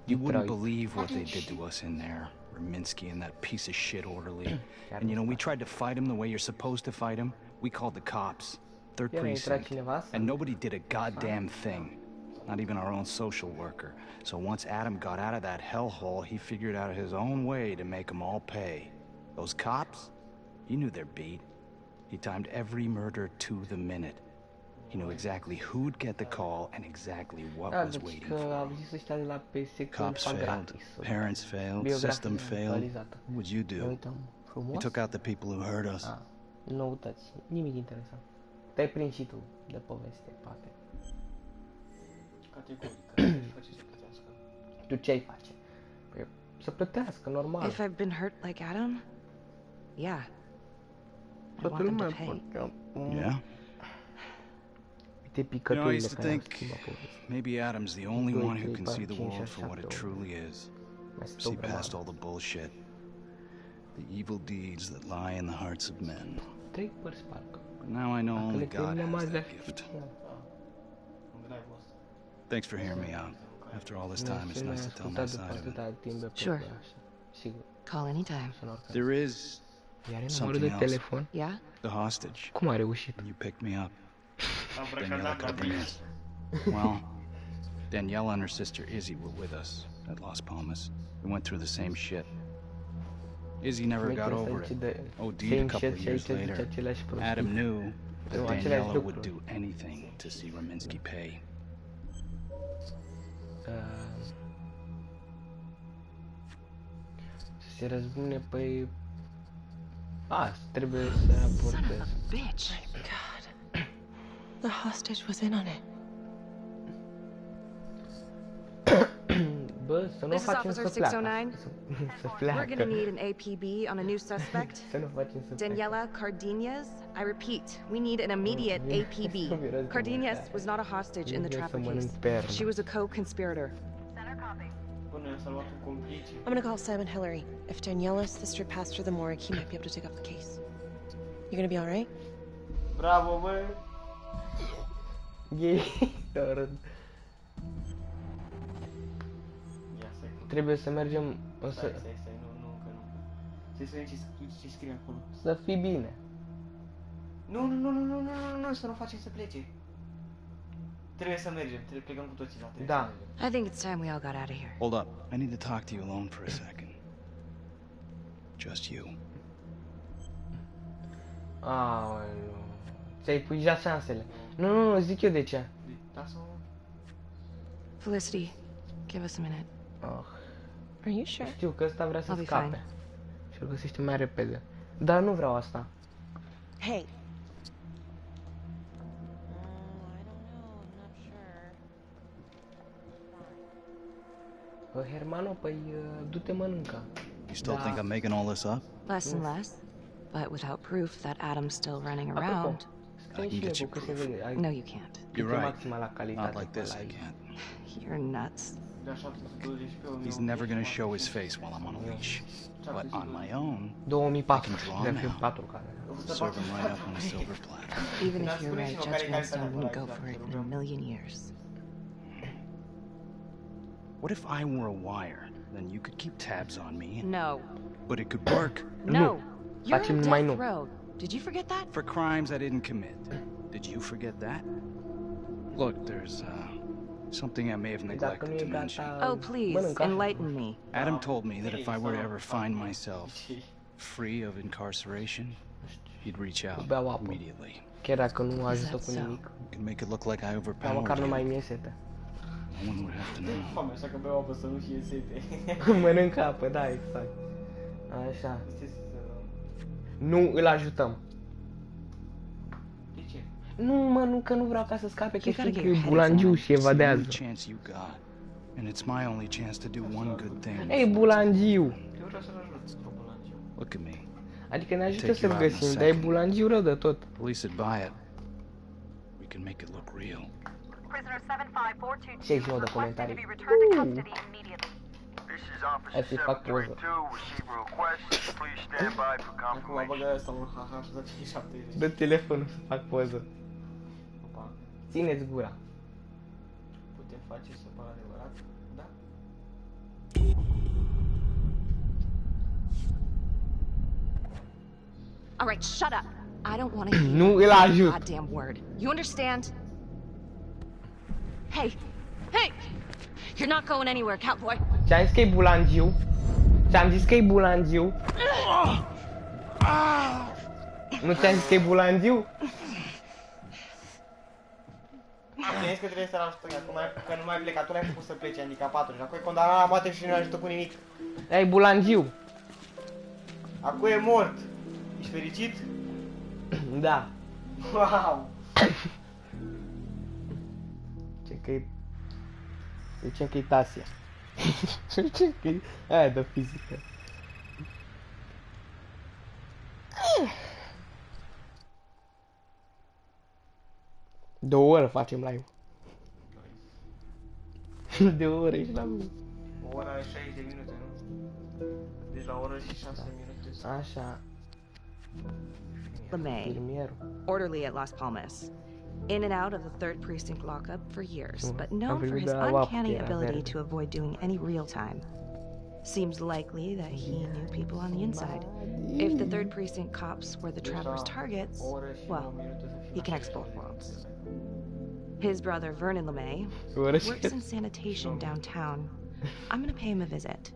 You wouldn't believe what they did to us in there. Rominsky and that piece of shit orderly. And you know, we tried to fight him the way you're supposed to fight him. We called the cops. 3rd precinct. And nobody did a goddamn thing. Not even our own social worker. So once Adam got out of that hellhole, he figured out his own way to make them all pay. Those cops, he knew their beat. He timed every murder to the minute. He knew exactly who'd get the call and exactly what was waiting for him. Cops failed, parents failed, system failed. What would you do? You took out the people who hurt us. Noutăți, nimic interesant. Te-ai prins și tu de poveste, poate. Tu ce-ai face? Păi, să plătească, normal. If I've been hurt like Adam, yeah. I want them to pay. Yeah? You know, I used to think maybe Adam's the only one who can see the world for what it truly is. See past all the bullshit. The evil deeds that lie in the hearts of men. But now I know only God has that gift. Thanks for hearing me out. After all this time, it's nice to tell my side of it. Sure. Call anytime. There is something else. Yeah? The hostage. Cum a reușit? You picked me up. Daniela Cardenas. Well, Daniela and her sister Izzy were with us at Las Palmas. We went through the same shit. Izzy never got over it. OD'd a couple of years later. Adam knew that Daniela would do anything to see Rominsky pay. Să se răzbune, păi... trebuie să raportez. Son of a bitch! My God. The hostage was in on it. Bă, să nu facem să pleacă. Să pleacă. We're gonna need an APB on a new suspect. Să nu facem să pleacă. Daniela Cardenas. I repeat, we need an immediate APB. Cardenas was not a hostage in the Trapper case. She was a co-conspirator. Center I'm gonna call Sam and Hillary. If Daniela's sister passed through the morgue, he might be able to take up the case. You gonna be all right? Bravo, bă! Trebuie să mergem... Stai, nu, încă nu. Trebuie să vedem ce scrie acolo. Să fii bine. Nu, să nu facem să plece. Trebuie să mergem, plecăm cu toții la trebuie. Da. I think it's time we all got out of here. Hold up. I need to talk to you alone for a second. Just you. Aoleu. Ți-ai puizat șansele. Nu, zic eu de ce. Felicity, give us a minute. Are you sure? Știu că ăsta vrea să scape. Și îl găsește mai repede. Dar nu vreau asta. Hey. Hermano, păi du-te mănâncă. You still think I'm making all this up? Less and less, but without proof that Adam's still running around. I can get you proof. No, you can't. You're right. Not like this, I can't. You're nuts. He's never gonna show his face while I'm on a leash. But on my own, 2004. I can draw him out. Serve him right up on a silver platter. Even if you're right, Judge Redstone wouldn't go for it in a million years. What if I were a wire? Then you could keep tabs on me. No. But it could work. No. You're on death row. Did you forget that? For crimes I didn't commit. Did you forget that? Look, there's something I may have neglected to mention. Oh, please, enlighten me. Adam told me that if I were to ever find myself free of incarceration, he'd reach out immediately. Chiar dacă nu ajută cu nimic. You can make it look like I overpowered măcar nu you. mai mi-e sete. No one would have to know. Foame, așa că beau apă să nu fie sete. Mănâncă apă, da, exact. Așa. Nu îl ajutăm. De ce? Nu, mă, că nu vreau ca să scape, că știu că e bulangiu și evadează. And it's my only chance to do one good thing. Ei, bulangiu. Eu vreau să-l ajut pe bulangiu. Look at me. Adică ne ajută să-l găsim, dar e bulangiu rău de tot. Police would buy it. We can make it look real. Prisoner 75422 69 de comentarii. to be returned to custody immediately. This is Officer 732. Receive a request. Please stand by for confirmation. Acum băgă ăsta un haha și dă-ți 70. Dă telefonul să fac poză. Opa. Țineți gura. Putem face să pară adevărat? Da? All right, shut up. I don't want to hear Nu îl ajut. a goddamn word. You understand? Hey, hey! You're not going anywhere, cowboy. Ți-am zis că e bulangiu. Ți-am zis că e bulangiu. Nu ți-am zis că e bulangiu? Ți-am zis că trebuie să-l ajutăm, că nu mai pleca, tu l-ai făcut să plece handicapatul și acum e condamnat la moarte și nu ajută cu nimic. E bulangiu. Acum e mort. Ești fericit? Da. Wow! Ce că e... Zicem că e Tasia. Zicem că e... Aia de fizică. De o oră facem live. De o oră ești la mine. O oră are 60 de minute, nu? Deci la o oră și 6 minute. Așa. LeMay, orderly at Las Palmas. In and out of the 3rd Precinct lockup for years, but known for his uncanny ability to avoid doing any real time. Seems likely that he knew people on the inside. If the 3rd Precinct cops were the Trapper's targets, well, he connects both worlds. His brother, Vernon LeMay, works in sanitation downtown. I'm gonna pay him a visit.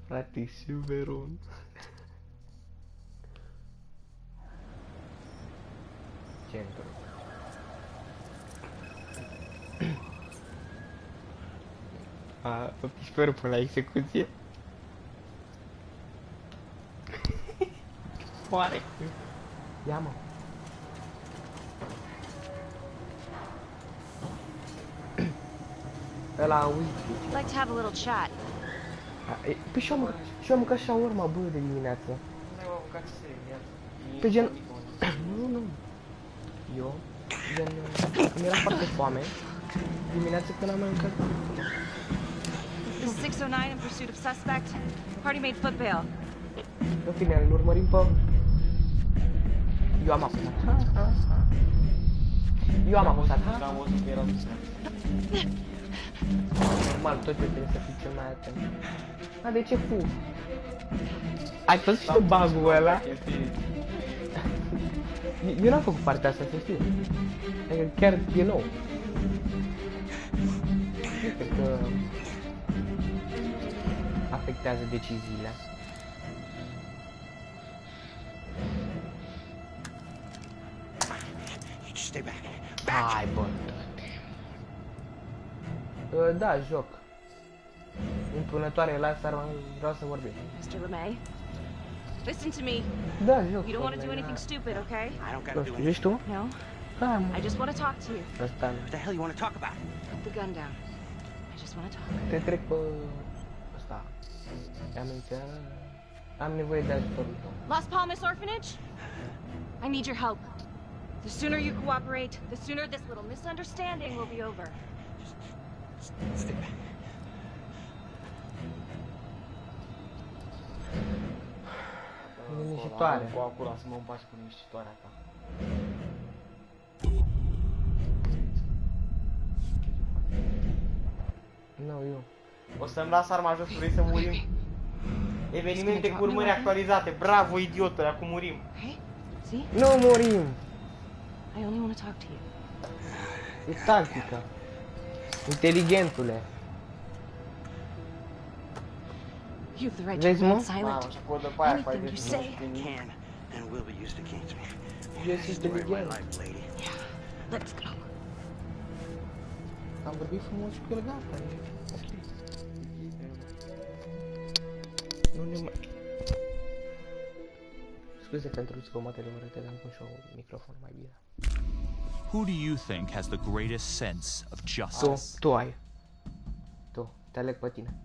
Fratisiu Veron. Centru. Păpișorul până la execuție. Moare. Ia mă. Ăla uite. Like to have a little chat. Păi și-o mâncat shawarma, bă, de dimineață. Nu am mâncat serial. Pe gen... Nu. Eu, gen... Îmi era foarte foame Dimineața când am mai încărcat. 609 in pursuit of suspect. Party made foot bail. În fine, îl urmărim pe... Eu am apăsat. Eu am apăsat. Am văzut că era normal, tot eu trebuie să fiu cel mai atent. A, de ce fu? Ai văzut și tu bug-ul ăla? Eu n-am făcut partea asta, să știu. Adică chiar e nou. Nu cred că afectează deciziile. Hai, bă. Da, joc. Impunătoare, lasă arma, vreau să vorbim. Mr. LeMay, listen to me. Da, joc. You don't want to do anything stupid, okay? I don't gotta do anything. Ești tu? No. I just want to talk to you. What the hell you want to talk about? Put the gun down. I just want to talk. Te trec pe ăsta. Am nevoie de ajutorul tău. Las Palmas Orphanage? I need your help. The sooner you cooperate, the sooner this little misunderstanding will be over. Stay back. Liniștitoare. Cu acura să mă împaci cu liniștitoarea ta. Nu, eu. O să-mi las arma jos, vrei să murim? Evenimente cu urmări actualizate. Bravo, idiotule, acum murim. Nu murim! I only want to talk to you. E tactică. Inteligentule. You have the right to remain silent. Anything you say can and will be used against me. Ești inteligent. Yeah. Let's go. Am vorbit frumos cu el, gata. Ok. Nu ne mai... Scuze că introduc comatele urâte, dar am pus și un microfon mai bine. Who do you think has the greatest sense of justice? Tu ai. Tu, te aleg pe tine.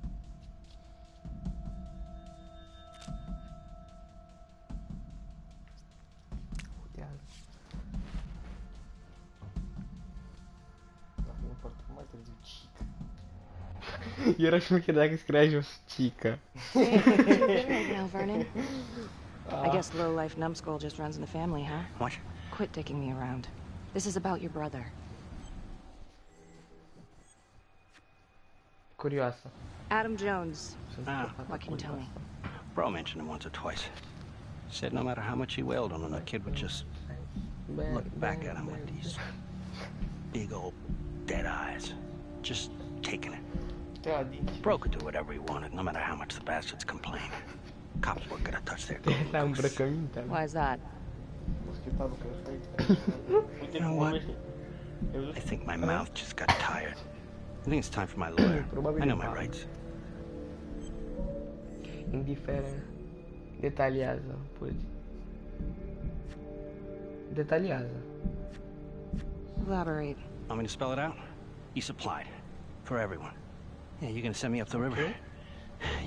Era șmecher dacă scria jos Chica. Now, Vernon. I guess low-life numbskull just runs in the family, huh? What? Quit dicking me around. This is about your brother. Curioasă. Adam Jones. What can you tell me? Bro mentioned him once or twice. Said no matter how much he wailed on him, the kid would just look back at him with these big old dead eyes. Just taking it. Bro could do whatever he wanted, no matter how much the bastards complained. Cops weren't gonna touch their gold. Why is that? You know what? I think my mouth just got tired. I think it's time for my lawyer. I know my rights. Indiferent. Detaliază, puțin. Detaliază. Elaborate. Want me to spell it out? You supplied. For everyone. Yeah, you're gonna send me up the river?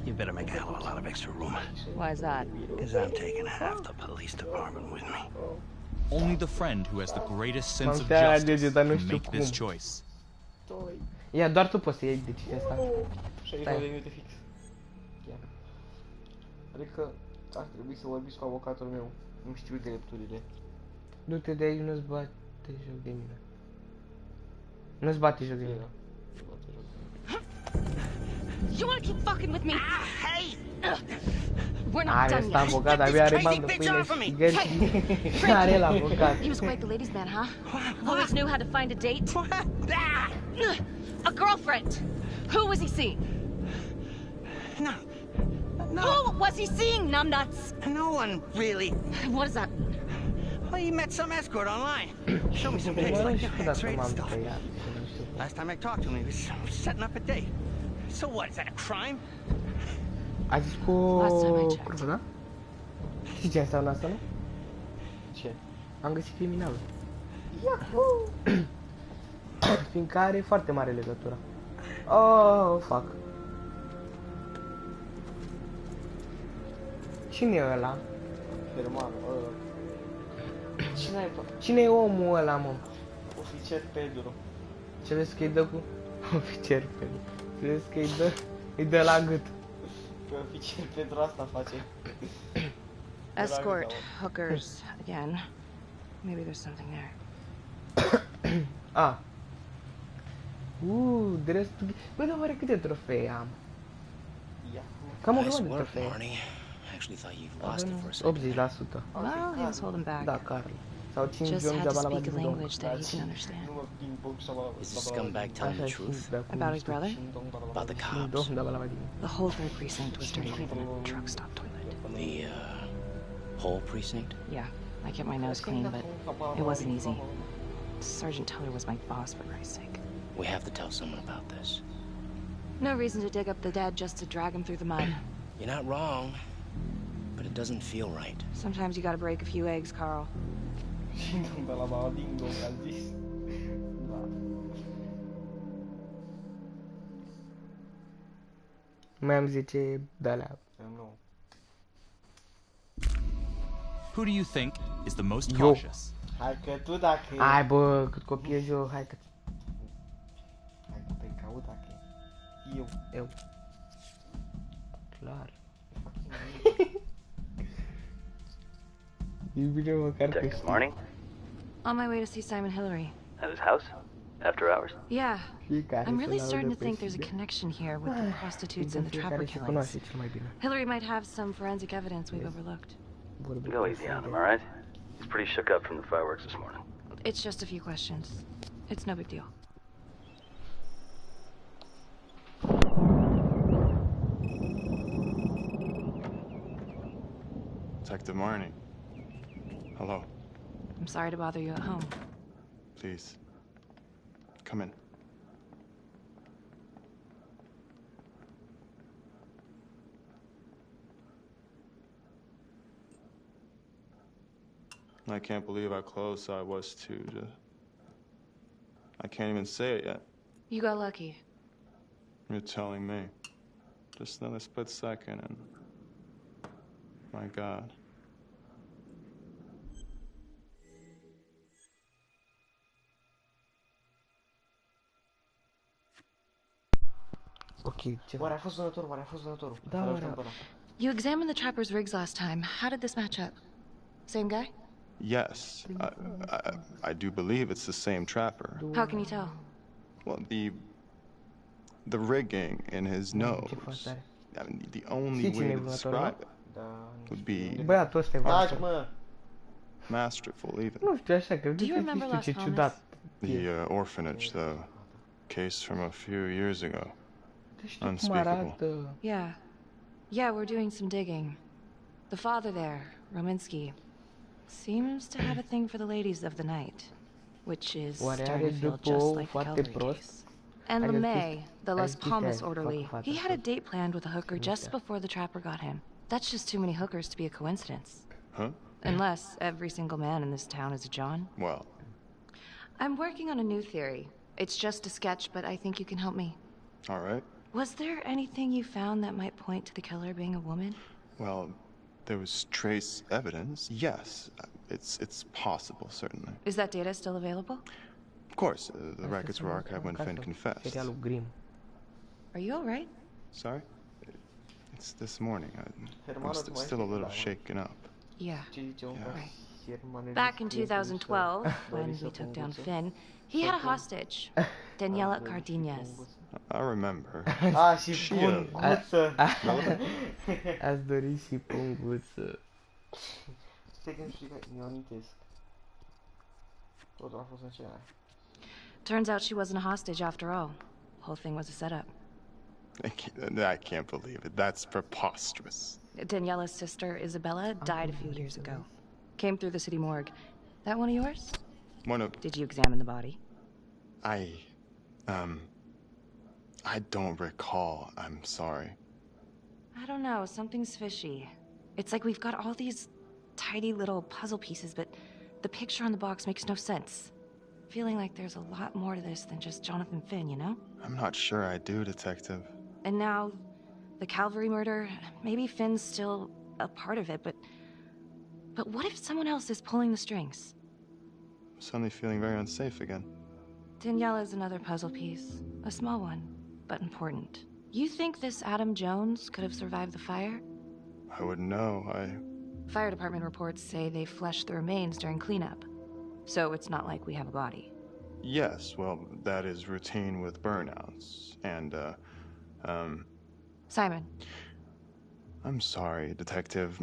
You better make a hell of a lot of extra room. Why is that? Because I'm taking half the police department with me. Only the friend who has the greatest sense of justice can make this choice. Ia, doar tu poți să iei decizia asta. 60 de minute fix. Adică ar trebui să vorbiți cu avocatul meu. Nu știu drepturile. Du-te de aici, nu-ți bate joc de mine. Nu-ți bate joc de mine. You wanna keep fucking with me? Hey! We're not done yet. Avocat, abia are bani de pâine și țigări. Are el avocat. He was quite the ladies' man, huh? Always knew how to find a date. A girlfriend. Who was he seeing? No. Who was he seeing, numbnuts? No one, really. What does that mean? Well, he met some escort online. Showed me some pics like X-rated stuff. Last time I talked to him, he was setting up a date. So what, is that a crime? A zis cu... Curvă, da? Știi ce înseamnă asta, nu? Ce? Am găsit criminalul. Yahoo! Fiindcă are foarte mare legătură. Oh, fuck. Cine e ăla? Cine e Cine e omul ăla, mă? Ofițer Pedro. Ce vezi că îi dă cu oficer Pedro. Ce vezi că îi dă la gât. Pe oficer Pedro asta face. Escort, hookers, again. Maybe there's something there. Ah. Destul. Bă, dar oare câte trofee am? Cam o grămadă de trofee. Avem 80%. Well, he was holding back. Da, Carl. Sau 5 Just ori had to de-abia la speak a din language that he can understand. Is this scumbag telling the truth? About his brother? About the cops? The whole third precinct was dirtier than a truck stop toilet. The, whole precinct? Yeah, I kept my nose clean, but it wasn't easy. Sergeant Teller was my boss, for Christ's sake. We have to tell someone about this. No reason to dig up the dead just to drag him through the mud. You're not wrong, but it doesn't feel right. Sometimes you gotta break a few eggs, Carl. Mai am 10 de-alea. Who do you think is the most cautious? Hai că tu dacă... Hai bă, cât copiez eu, hai că... Hai că te caut dacă... Eu. Clar. E bine măcar că știi. Morning. On my way to see Simon Hillary. At his house? After hours? Yeah. I'm really starting to think there's a connection here with the prostitutes and the trapper killings. Hillary might have some forensic evidence we've overlooked. Go easy on him, alright? He's pretty shook up from the fireworks this morning. It's just a few questions. It's no big deal. Detective Marnie. Hello. I'm sorry to bother you at home. Please. Come in. I can't believe how close I was to I can't even say it yet. You got lucky. You're telling me. Just another split second and... My God. Ok, ce oare a fost vânătorul, oare a fost vânătorul? Da, oare... You examined the trapper's rigs last time. How did this match up? Same guy? Yes, I do believe it's the same trapper. How can you tell? Well, the rigging in his nose. I mean, the only way to describe it would be masterful, even. Do you remember Las Palmas? The orphanage, the case from a few years ago. Unspeakable. Yeah, we're doing some digging. The father there, Rominsky, seems to have a thing for the ladies of the night, which is starting to feel just like a Calvary case. And LeMay, the Las Palmas orderly, he had a date planned with a hooker just before the trapper got him. That's just too many hookers to be a coincidence. Huh? Unless every single man in this town is a John. Well... I'm working on a new theory. It's just a sketch, but I think you can help me. All right. Was there anything you found that might point to the killer being a woman? Well, there was trace evidence, yes. It's possible, certainly. Is that data still available? Of course, the records were archived when Finn confessed. Are you all right? Sorry? It's this morning. I'm still a little shaken up. Yeah. Back in 2012, when we took down Finn, he had a hostage, Daniela Cardenas. I remember. Și punguță. Ați dori și punguță. Stai că mi-o amintesc. Totul a fost încercat. Turns out she wasn't a hostage after all. Whole thing was a setup. I can't believe it. That's preposterous. Daniela's sister, Isabella, died a few years ago. Came through the city morgue. That one of yours? One of... Did you examine the body? I don't recall. I'm sorry. I don't know. Something's fishy. It's like we've got all these tidy little puzzle pieces, but the picture on the box makes no sense. Feeling like there's a lot more to this than just Jonathan Finn, you know? I'm not sure I do, Detective. And now, the Calvary murder, maybe Finn's still a part of it, but what if someone else is pulling the strings? I'm suddenly feeling very unsafe again. Daniela is another puzzle piece. A small one, but important. You think this Adam Jones could have survived the fire? I wouldn't know. Fire department reports say they flushed the remains during cleanup. So it's not like we have a body. Yes, well, that is routine with burnouts. And, Simon. I'm sorry, Detective.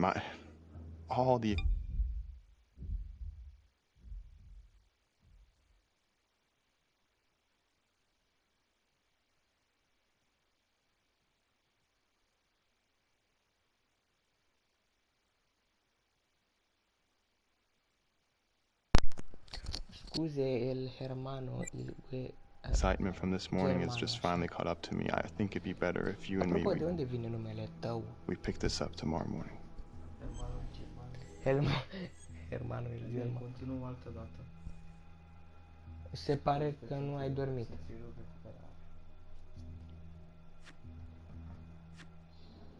All the... Excitement from this morning has just finally caught up to me. I think it'd be better if you and me... we pick this up tomorrow morning. Hermanul German. Se pare că nu ai dormit.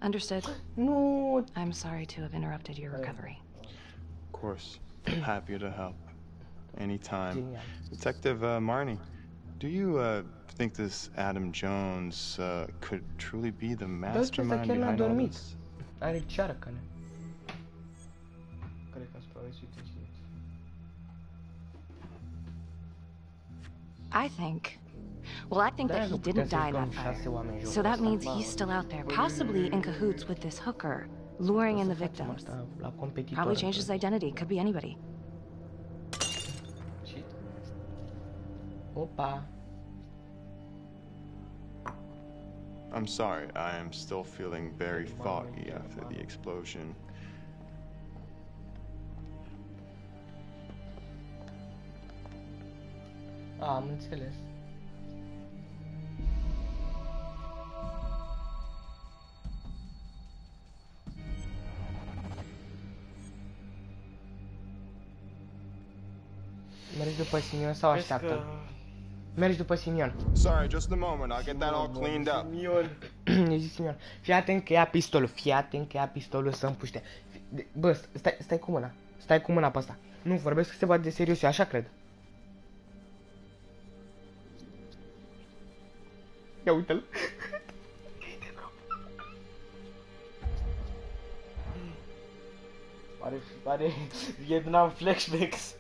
Understood. No. I'm sorry to have interrupted your recovery. Of course. Happy to help. Anytime. Detective Marnie, do you think this Adam Jones could truly be the mastermind behind all this? Are cearcă-ne. Cred că am supraviețuit în silenț. I think that he didn't die that fire. So that means he's still out there, possibly in cahoots with this hooker, luring in the victims. Probably changed his identity, could be anybody. Opa. I'm sorry, I am still feeling very foggy after the explosion. Am înțeles. Mergi după Simion sau așteaptă? Mergi după Simion. Sorry, just a moment. I'll get that all cleaned up. I-a zis Simion. Fii atent că ia pistolul. Fii atent că ia pistolul să împuște. Bă, stai cu mâna. Stai cu mâna pe asta. Nu, vorbesc că se bate de serios, eu așa cred. Ia uite-l. Pare Vietnam flashbacks.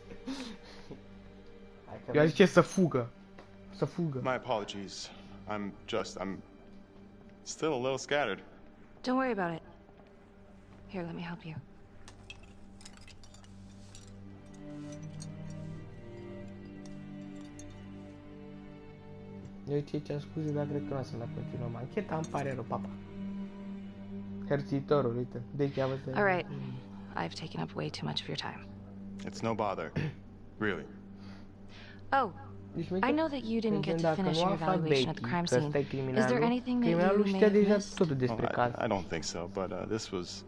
Eu zice să fugă. Să fugă. My apologies. I'm still a little scattered. Don't worry about it. Here, let me help you. Eu ce scuze, dar cred că nu o să mai continuăm ancheta, îmi pare rău, papa. Hărțitorul, uite, deci ia văzut. All right, I've taken up way too much of your time. It's no bother, really. Oh, I know that you didn't get to finish your evaluation at the crime scene. Is there anything that you may have missed? I don't think so, but this was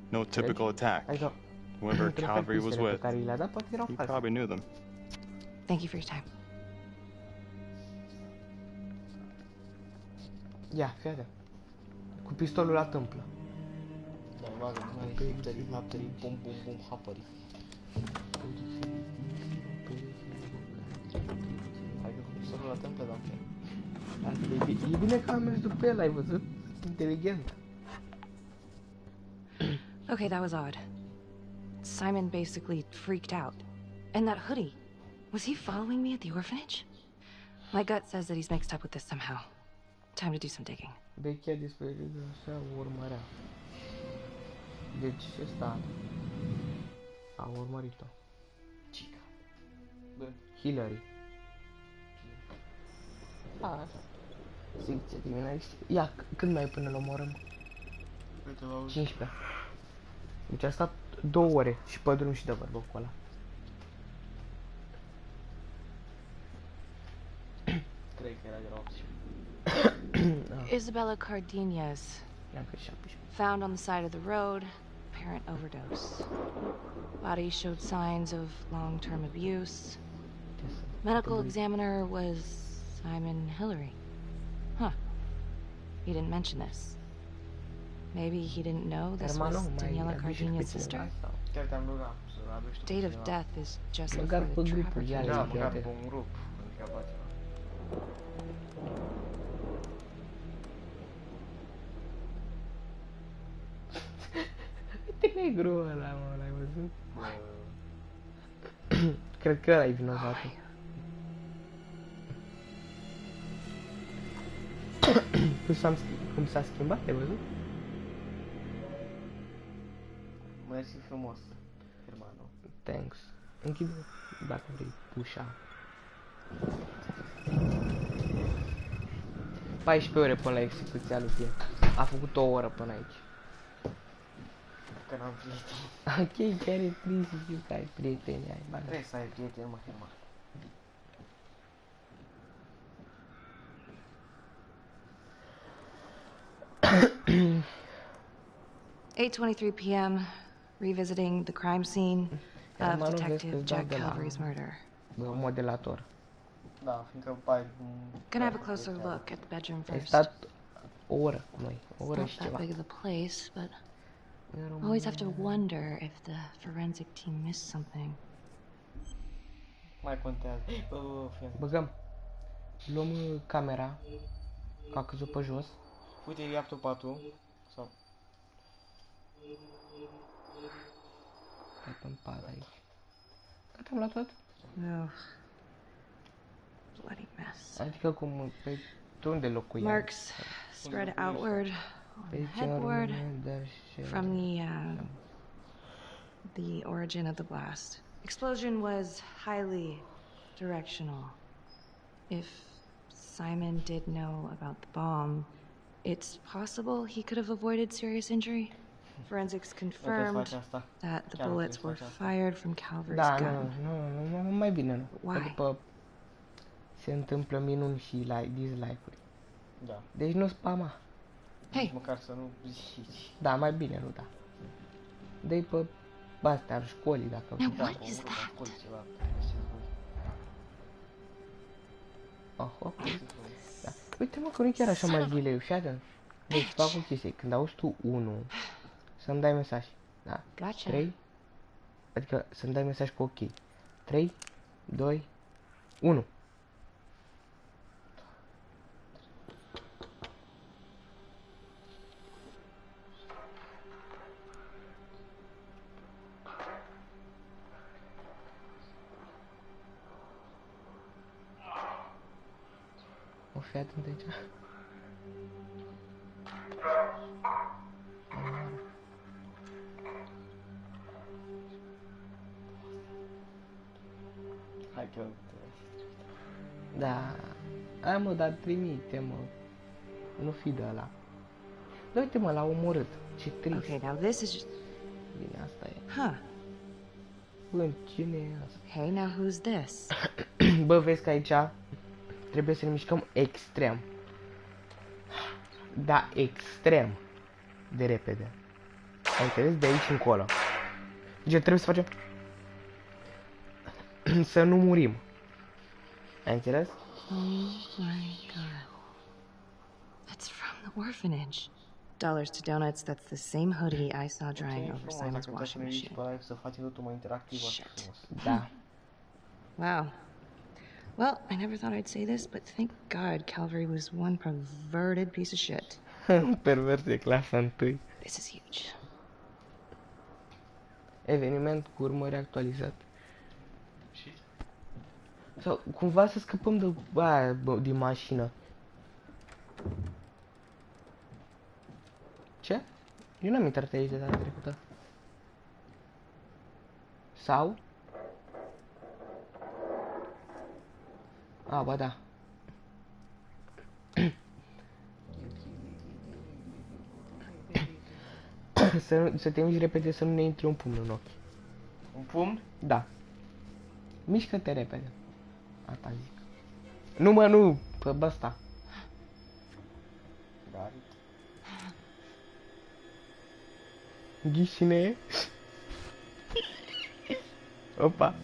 no typical attack. Whoever Calvary was with, he probably knew them. Thank you for your time. Ia, fii atent. Cu pistolul la tâmplă. Bum, bum, bum, hapării. Hai că cu pistolul la tâmplă, da. E bine că am mers după el, ai văzut? Inteligent. Okay, that was odd. Simon basically freaked out. And that hoodie. Was he following me at the orphanage? My gut says that he's mixed up with this somehow. Time to do some digging. Vechea disparită așa o urmărea. Deci ăsta a urmărit-o. Chica. Bă. Hillary. Așa. Secție criminalistică. Ia, când mai până l-omorăm? 15. Deci a stat 2 ore și pe drum și de vorbă cu ăla. Cred că era de la 18. Isabella Cardenas, found on the side of the road, apparent overdose. Body showed signs of long-term abuse. Medical examiner was Simon Hillary. Huh. He didn't mention this. Maybe he didn't know this was Daniela Cardenas' sister? Date of death is just before the trapper killed her. Uite negru ăla, mă, l-ai văzut? Cred că ăla-i vinovatul. Cum s-a schimbat, ai văzut? Mersi frumos, hermano. Thanks. Închide dacă vrei ușa. 14 ore până la execuția lui Finn. A făcut o oră până aici. Că n-am prieteni. Ok, chiar e trist să știu că ai prieteni, ai bani. Trebuie să ai prieteni, mă, hermano. 8:23 p.m. Revisiting the crime scene of Detective Jack Calvary's murder. Modelator. Da, fiindcă bai... Gonna have a closer look at the bedroom Ai first. stat o oră cu noi, o oră Not și that ceva. big of a place, but always have to wonder if the forensic team missed something. Mai contează. Băgăm. Luăm camera. Că a căzut pe jos. Uite, ia topatul. Sau... Stai pe-n pat aici. Gata, am luat tot? No. Bloody mess. Adică cum, pe unde locuia? Marks spread outward on the headboard from the origin of the blast. Explosion was highly directional. If Simon did know about the bomb, it's possible he could have avoided serious injury. Forensics confirmed that the bullets were fired from Calvary's gun. Nu, mai bine nu. Why? După se întâmplă minuni și dislike-uri. Da. Deci nu spama. Hey. Măcar să nu zici. Da, mai bine nu da. Dă-i pe astea școlii dacă vrei. Now what is that? Oh. Da. Uite mă că nu chiar așa mai zile, fii atent. Deci fac o chestie, când auzi tu 1, să-mi dai mesaj. Da? 3, adică să-mi dai mesaj cu ok. 3, 2, 1. O fi atent aici. Hai că... Da. Hai mă, dar trimite mă. Nu fi de ăla. Da, uite mă, l-a omorât. Ce trist. Okay, now this is just... Bine, asta e. Huh. Bă, cine e asta? Hey, now who's this? Bă, vezi că aici trebuie să ne mișcăm extrem. Da, extrem de repede. Ai înțeles? De aici încolo. Deci trebuie să facem să nu murim. Ai înțeles? Oh my god. That's from the orphanage. Dollars to donuts, that's the same hoodie I saw drying over Simon's washing machine. Shit. Da. Wow. Well, I never thought I'd say this, but thank God Calvary was one perverted piece of shit. Pervers de clasa 1. This is huge. Eveniment cu urmări actualizat. Sau cumva să scăpăm de aia, din mașină. Ce? Eu n-am intrat aici de data trecută. Sau? A, ba da. Să te miști repede să nu ne intri un pumn în ochi. Un pumn? Da. Mișcă-te repede. Asta zic. Nu mă, nu! Pe ăsta. Ghișine. Opa.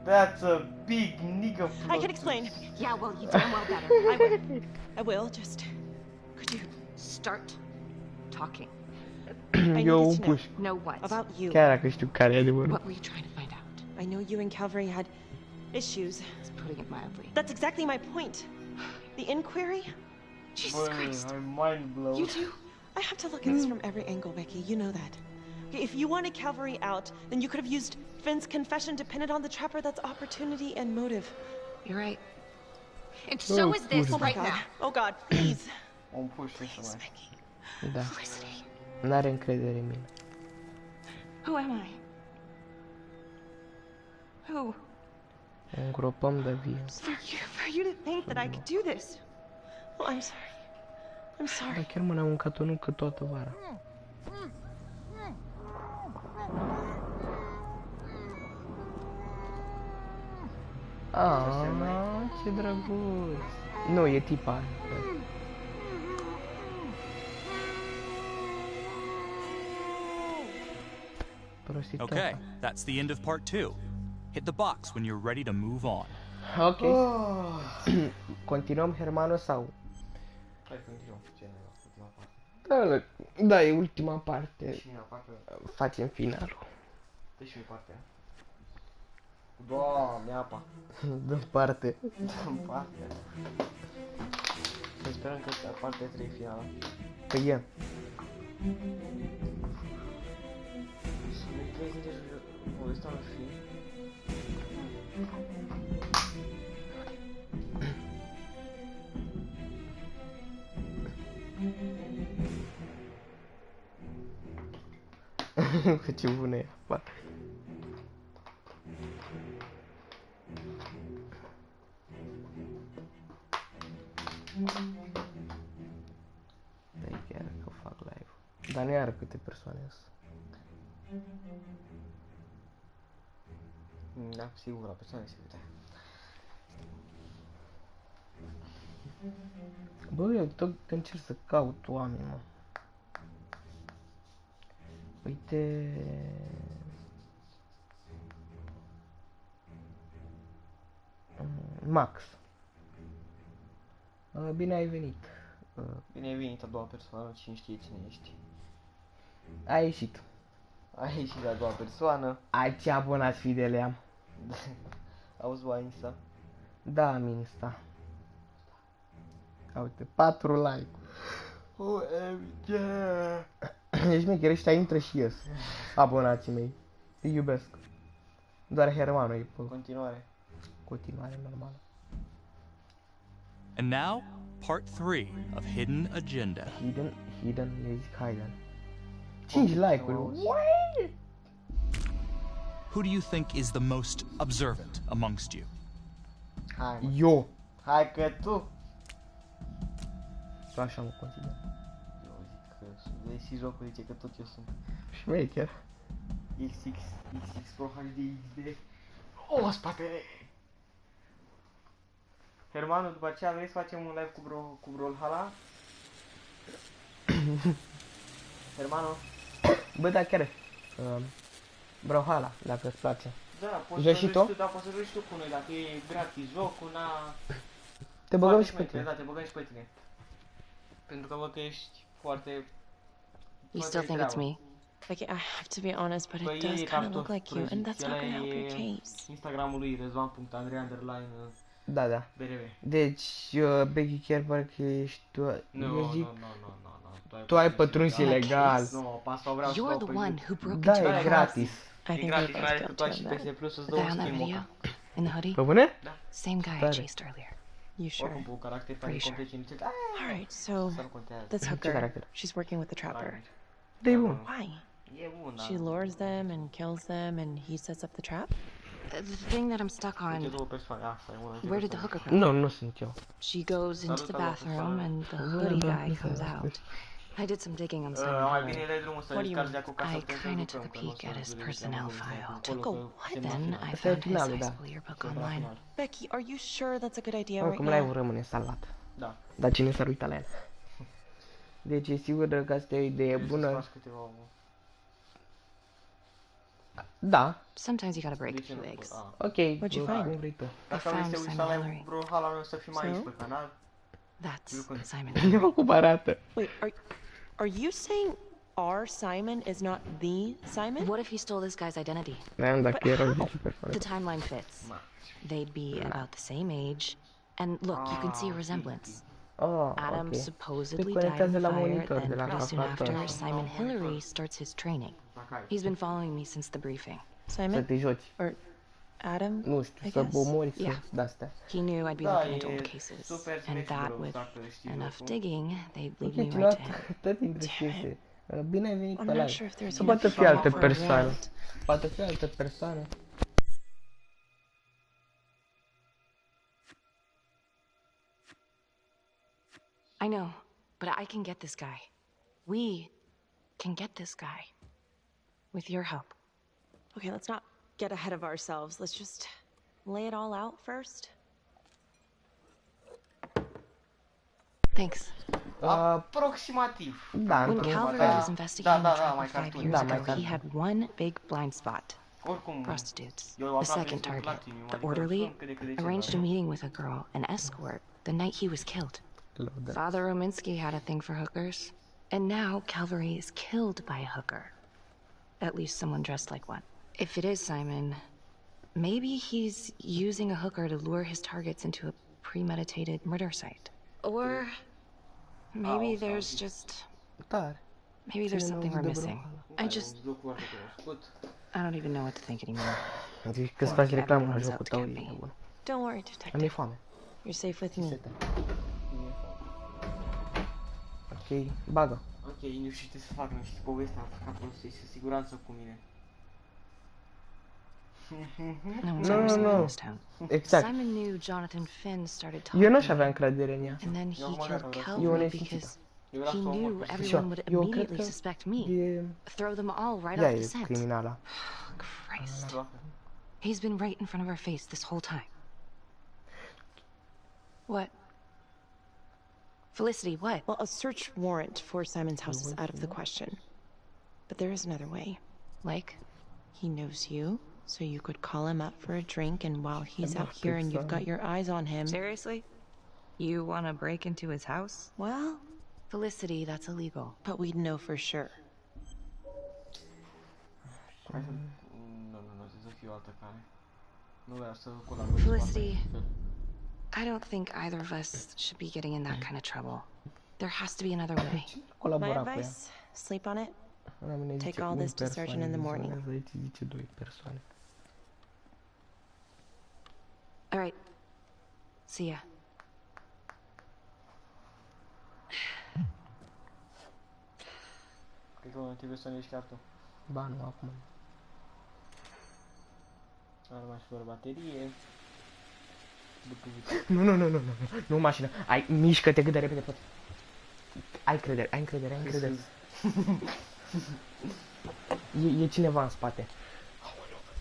That's a big nigga float. I can explain. Yeah, well, you damn well better. I will. Just... Could you start talking? Eu un puș. Know what? About you. Chiar dacă știu care e adevărul. What were you trying to find out? I know you and Calvary had issues. It's putting it mildly. That's exactly my point. The inquiry? Jesus Christ. I'm mind blown. You do? I have to look at this from every angle, Becky. You know that. Okay, if you wanted Calvary out, then you could have used Finn's confession to pin it on the Trapper. That's opportunity and motive. You're right. And so is this right now. Oh God, please. Please, Becky. Da. Felicity. N-are încredere în mine. Who am I? Who? O îngropăm de vie. For you to think that I could do this. Oh, I'm sorry. I'm sorry. Dar chiar mă ne-am mâncat o nucă toată vara. Aaaa, ce drăguț. Nu, e tipa. Okay, that's the end of part 2. Hit the box when you're ready to move on. Ok. Continuăm, Hermano, sau? Hai, continuăm. Ultima parte. Da, e ultima parte. Facem finalul. Deci și partea. Doamne, apa. Dăm parte. Dăm parte. Să sperăm că este partea 3 finală. Păi e. Să ne crezi de ăsta ar fi. Ce bună e apa. Da, chiar că fac live. Dar nu iară câte persoane sunt. Da, sigur, la persoane se uite. Bă, eu tot încerc să caut oameni, mă. Uite... Max. Bine ai venit. Bine ai venit a doua persoană, cine știe cine ești. Ai ieșit. Ai ieșit a doua persoană. Ai ce abonați fidele am. Auzi la Insta? Da, am Insta. Uite, 4 like-uri. OMG! Ești mic, ăștia intră și ies. Abonații mei. Îi iubesc. Doar Hermano e pe... Continuare. Continuare normală. And now, part 3 of Hidden Agenda. Hiden, eu zic Hiden. 5 like-uri. What? Who do you think is the most observant amongst you? Hai, mă. Eu. Hai că tu. Tu așa mă consider. Eu zic că vezi și jocul zice că tot eu sunt. Șmecher. XX Pro HD XD. O, spatele! Hermano, după aceea vrei să facem un live cu Brawlhalla? Hermano? Bă, da, chiar. Brawlhalla, dacă îți place. Da, poți să joci tu, dar poți să joci tu cu noi, dacă e gratis jocul, na... Te băgăm și pe tine. Da, te băgăm și pe tine. Pentru că văd că ești foarte... You still think it's me? Like, I have to be honest, but it does kind of look like you, and that's not gonna help your case. Instagramul lui Rezvan.Andrei_ Da, da. BRV. Deci, Becky, chiar parcă ești tu... Nu. Tu ai pătruns ilegal. Nu, pe asta vreau să You're the one who broke Da, into e gratis. I think we both got to that. The guy on that video? In the hoodie? Pe bune? Same guy I chased earlier. You sure? Pretty sure. Alright, so this hooker, she's working with the Trapper. Why? She lures them and kills them, and he sets up the trap? The thing that I'm stuck on, where did the hooker go? No, nu sunt eu. She goes into the bathroom and the hoodie guy comes out. I did some digging on the side of the What do you mean? I kind of took a peek at his personnel file. Took a what? Then I found his high school yearbook online. Becky, are you sure that's a good idea right Oricum now? live-ul rămâne salvat. Da. Dar cine s-ar uita la el? Deci e sigur că asta e o idee bună. Da. Sometimes you gotta break a few eggs. Ok. What'd you find? I found Simon Mallory. That's Simon Mallory. Wait, are you saying our Simon is not the Simon? What if he stole this guy's identity? But how? The timeline fits. They'd be about the same age. And look, you can see a resemblance. Oh, Adam okay. supposedly died in the fire, then pretty soon after, Simon Hillary starts his training. He's been following me since the briefing. Simon? Să te joci. Or Adam? Nu știu, să omori, să de-astea. He knew I'd be looking into old cases. And that, with enough digging, they'd lead me right to him. Tot intereseze. Bine ai venit pe live. Să poate fi altă persoană. Poate fi altă persoană. I know, but I can get this guy. We can get this guy. With your help. Okay, let's not get ahead of ourselves. Let's just lay it all out first. Thanks. Aproximativ. When Calvary was investigating the trap 5 years ago, he had one big blind spot. Prostitutes. The second target, the orderly, arranged a meeting with a girl, an escort, the night he was killed. Father Rominsky had a thing for hookers. And now Calvary is killed by a hooker. At least someone dressed like one. If it is Simon, maybe he's using a hooker to lure his targets into a premeditated murder site. Or maybe there's just... Maybe there's something we're missing. I don't even know what to think anymore. Don't worry, detective. You're safe with me. Ok, bagă. Ok, nu știu ce să fac, nu știu povestea, am făcut prostii, cu siguranță cu mine. Nu. Exact. Simon knew Jonathan Finn started talking. Eu nu-și aveam încredere în ea. And then he killed Calvary because he knew everyone would immediately suspect me. Throw them all right off the scent. Criminala. Christ. He's been right in front of our face this whole time. What? Felicity, what? Well, a search warrant for Simon's house is out of the question. But there is another way. Like? He knows you, so you could call him up for a drink, and while he's out here and you've got your eyes on him... Seriously? You want to break into his house? Well... Felicity, that's illegal. But we'd know for sure. Felicity, I don't think either of us should be getting in that kind of trouble. There has to be another way. My advice, sleep on it. Take all this to surgeon in the morning. All right. See ya. Cred că trebuie să ne ieși chiar tu. Ba, nu, acum. Ar mai și fără baterie. Nu mașină. Ai, mișcă-te cât de repede poți. Ai încredere. E cineva în spate.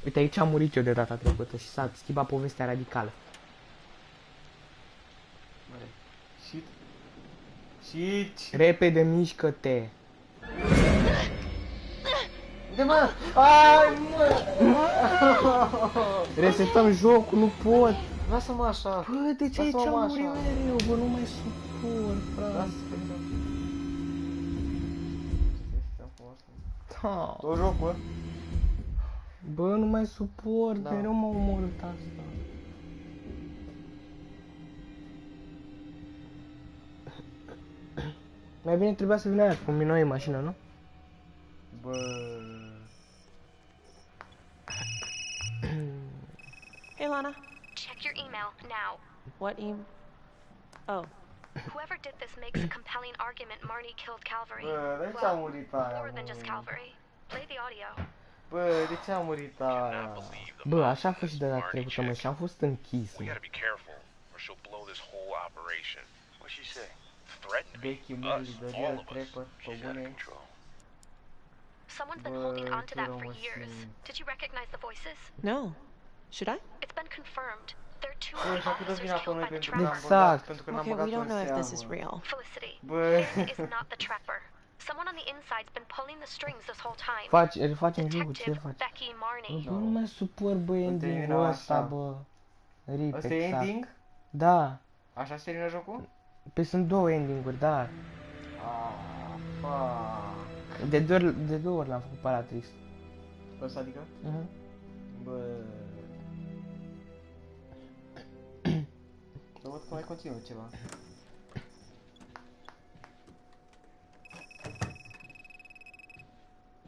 Uite, aici am murit eu de data trecută și s-a schimbat povestea radicală. Shit. Repede, mișcă-te. De mă! Ai, mă! Resetăm jocul, nu pot! Lasă-mă așa! Bă, de ce aici am murit mereu? Bă, nu mai suport, frate! Tot jocul? Bă, nu mai suport, mereu m-a omorât asta. Mai bine trebuia să vină aia cu noi în mașină, nu? Bă... Hey, Lana. Check your email now. What email? Oh. Whoever did this makes a compelling argument Marnie killed Calvary. Bă, de ce a murit aia? More than just Calvary. Play the audio. Bă, de ce a murit aia? Bă, așa a fost și de data trecută, mă, și am fost închis, mă. Becky, Molly, the real trapper, pe bune. Someone's been holding on to that for years. Did you recognize the voices? No. Should I? It's been confirmed. There are too many officers killed by the trapper. Exact. Okay, we don't know if this is real. Felicity, Hiden is not the trapper. Someone on the inside's been pulling the strings this whole time. Facem jocul, ce faci? Becky Marnie. Bă, nu mai suport, bă, ending-ul ăsta, bă. Rip, Ăsta e ending? Da. Așa se termină jocul? Păi sunt două ending-uri, da. Fuck. De două ori l-am făcut pe ala trist. Ăsta adică? Bă... Dar văd că mai continuă ceva.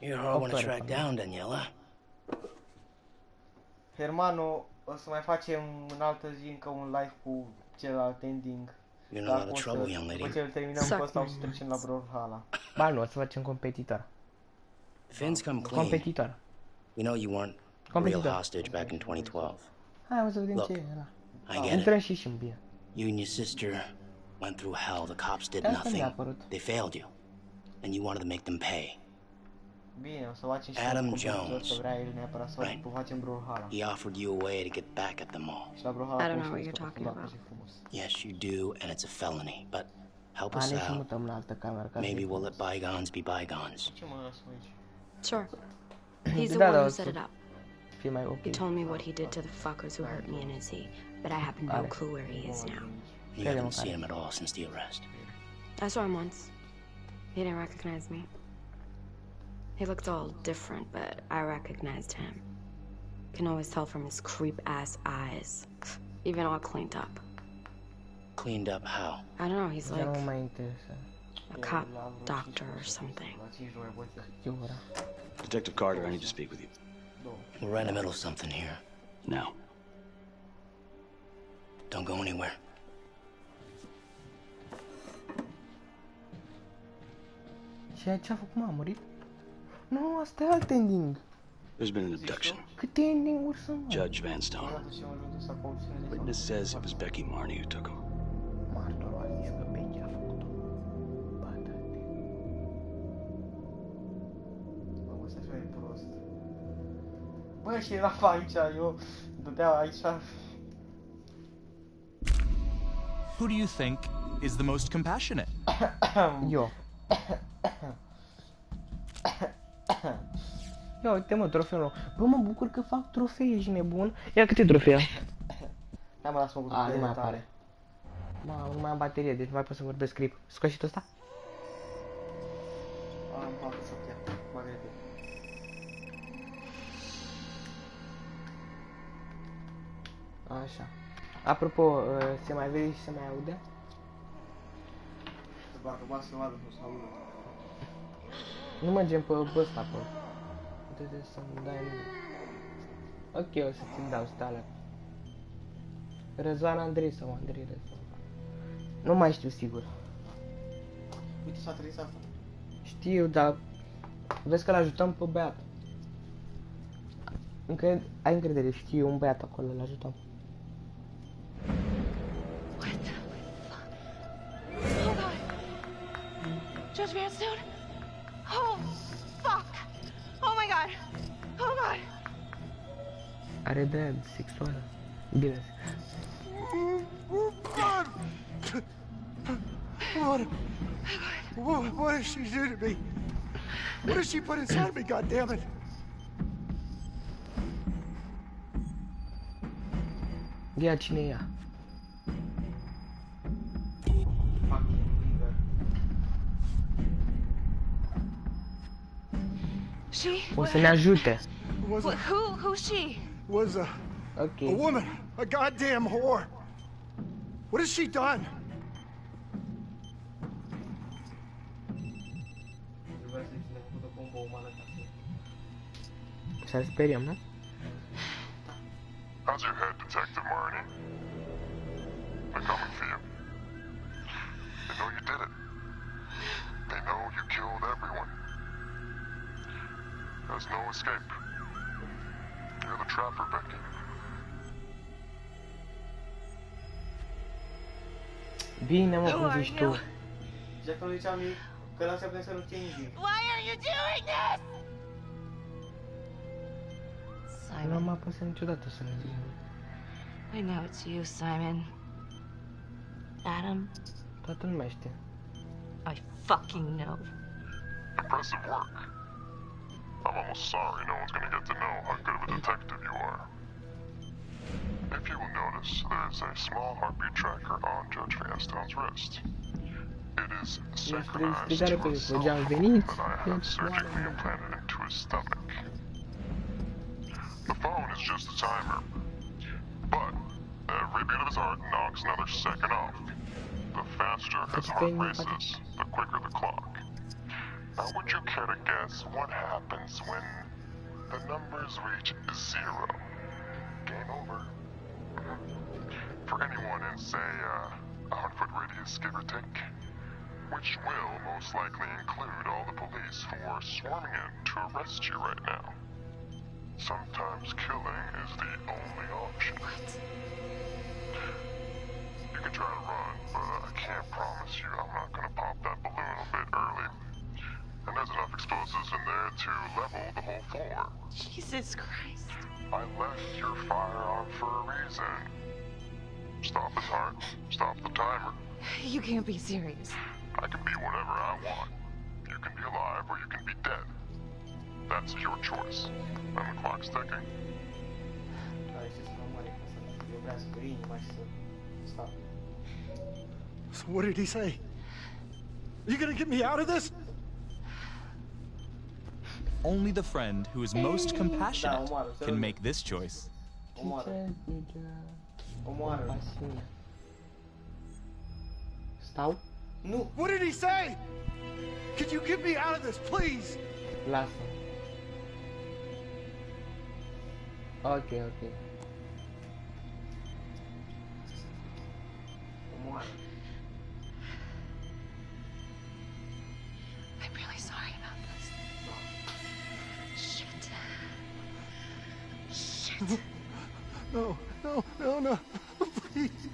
You're hard one to track down, Daniela. Hermano, o să mai facem în altă zi încă un live cu celălalt ending. You're in a lot of trouble, young lady. După ce îl terminăm cu ăsta, o să trecem la Brawlhalla. Ba nu, o să facem competitor. Finn's come clean. Competitor. We know you weren't a real hostage back in 2012. Hai, o să vedem ce e ăla. I get Intrăm și în bine. You and your sister went through hell. The cops did nothing. They failed you. And you wanted to make them pay. Bine, o să facem și Adam Jones. vrea el neapărat să facem Brawlhalla. He offered you a way to get back at them all. Și la Brawlhalla I don't know what you're talking about. Yes, you do, and it's a felony. But help us out. Maybe we'll let bygones be bygones. Sure. He's the one who set it up. He told me what he did to the fuckers who hurt me and Izzy, but I have no clue where he is now. You haven't seen him at all since the arrest. I saw him once. He didn't recognize me. He looked all different, but I recognized him. Can always tell from his creep-ass eyes. Even all cleaned up. Cleaned up how? I don't know, he's like a cop doctor or something. Detective Carter, I need to speak with you. We're right in the middle of something here. Now. Don't go anywhere. Și ce a făcut, m-a murit? Nu, asta e alt ending. There's been an abduction. Câte ending-uri sunt? Judge Van Stone. Witness says it was Becky Marnie who took him. Martorul a zis că Becky a făcut-o. Bă, ăsta așa e prost. Bă, și era aici, eu dădea aici. Who do you think is the most compassionate? Eu. Ia uite mă, trofeul. Bă, mă bucur că fac trofee, ești nebun. Ia câte trofee? Hai mă, lasă-mă cu trofee. Nu mai apare. Mă, nu mai am baterie, deci nu mai pot să vorbesc script. Scoți și ăsta? Am 48 ia, mă repede. Așa. Apropo, se mai vede și se mai aude? Dacă mă să vadă, nu se aude. Nu mergem pe ăsta, pe... Trebuie să-mi dai nume. Ok, o să ți-l dau, stai alea. Răzvan Andrei sau Andrei Răzvan. Nu mai știu sigur. Uite, s-a trezit asta. Știu, dar... Vezi că l-ajutăm pe băiat. Încă ai încredere, știu, un băiat acolo, l-ajutăm. What the fuck? Oh god! Judge Van Stone? Oh, fuck! Oh my god! Oh god! Are de sexuală. Bine. What did she do to me? What did she put inside me, goddammit? Ia cine e ea? She? O să ne ajute. Who's she? Was a woman, a goddamn whore. What has she done? Să-l speriem, nu? How's your head, Detective Marnie? They're coming for you. They know you did it. They know you killed everyone. There's no escape. You're the trapper, Becky. Bine, mă, cum zici tu. Jack nu ziceam că lasă pe să nu țin zi. Why are you doing this? Nu am apăsat niciodată să ne zic. I know it's you, Simon. Adam? Toată lumea știe. I fucking know. Impressive work. I'm almost sorry no one's gonna get to know how good of a detective you are. If you will notice, there's a small heartbeat tracker on Judge Van Stone's wrist. It is synchronized to a cell phone that I have surgically implanted into his stomach. The phone is just a timer, but every beat of his heart knocks another second off. The faster his heart races, the quicker the clock. Now would you care to guess what happens when the numbers reach 0? Game over. For anyone in, say, 100-foot radius, give or take, which will most likely include all the police who are swarming in to arrest you right now. Sometimes killing is the only option. What? You can try to run, but I can't promise you I'm not gonna pop that balloon a bit early. And there's enough explosives in there to level the whole floor. Jesus Christ. I left your fire on for a reason. Stop his heart, stop the timer. You can't be serious. I can be whatever I want. You can be alive or you can be dead. That's your choice. And the clock's ticking. So what did he say? Are you gonna get me out of this? Only the friend who is most compassionate can make this choice. Stau? No. What did he say? Could you get me out of this, please? Lasă. Ok. I'm really sorry about this. Shit. No. Please.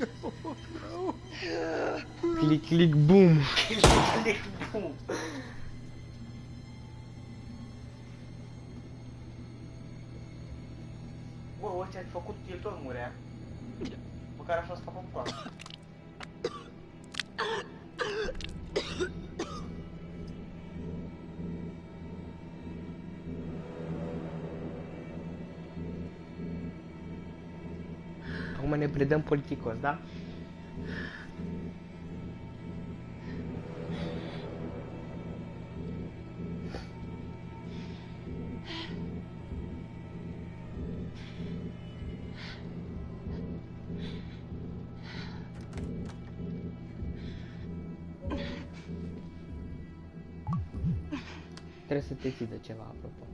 No. Click, boom. Click, boom. Bă, orice ai făcut, el tot murea. Măcar așa scapă proastă. Acum ne predăm politicos, da? Trebuie să te ții de ceva, apropo.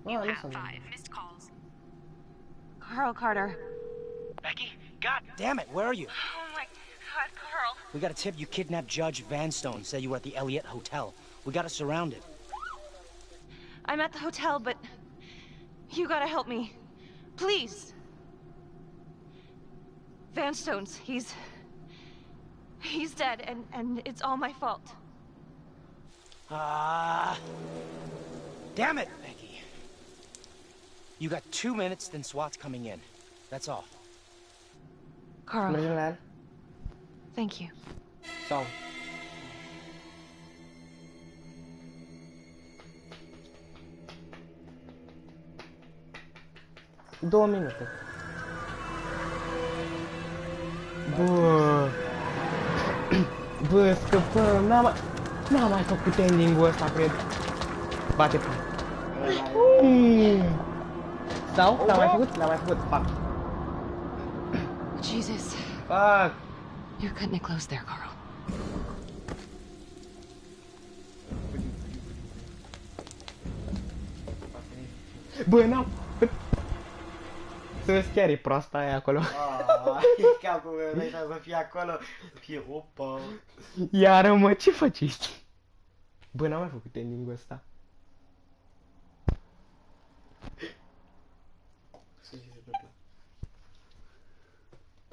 You have 5 missed calls. Carl Carter. Becky? God damn it, where are you? Oh my God, Carl. We got a tip you kidnapped Judge Vanstone. Said you were at the Elliott Hotel. We got it surrounded. I'm at the hotel, but you gotta help me. Please. Vanstone's, he's dead, and it's all my fault. Damn it, Becky. You got 2 minutes, then SWAT's coming in. That's all. Carl. Thank you. So. Două minute. Bă, scăpăm, n-am mai făcut ending-ul ăsta, cred. Bate pe. Sau? L-am mai făcut? L-am mai făcut, fuck. Jesus. Fuck. You're cutting it close there, Carl. Bă, n-am... Să vezi chiar e proasta aia acolo. Capul meu, dai să fie acolo, să fie opa. Iară, mă, ce faci aici? Bă, n-am mai făcut ending-ul ăsta.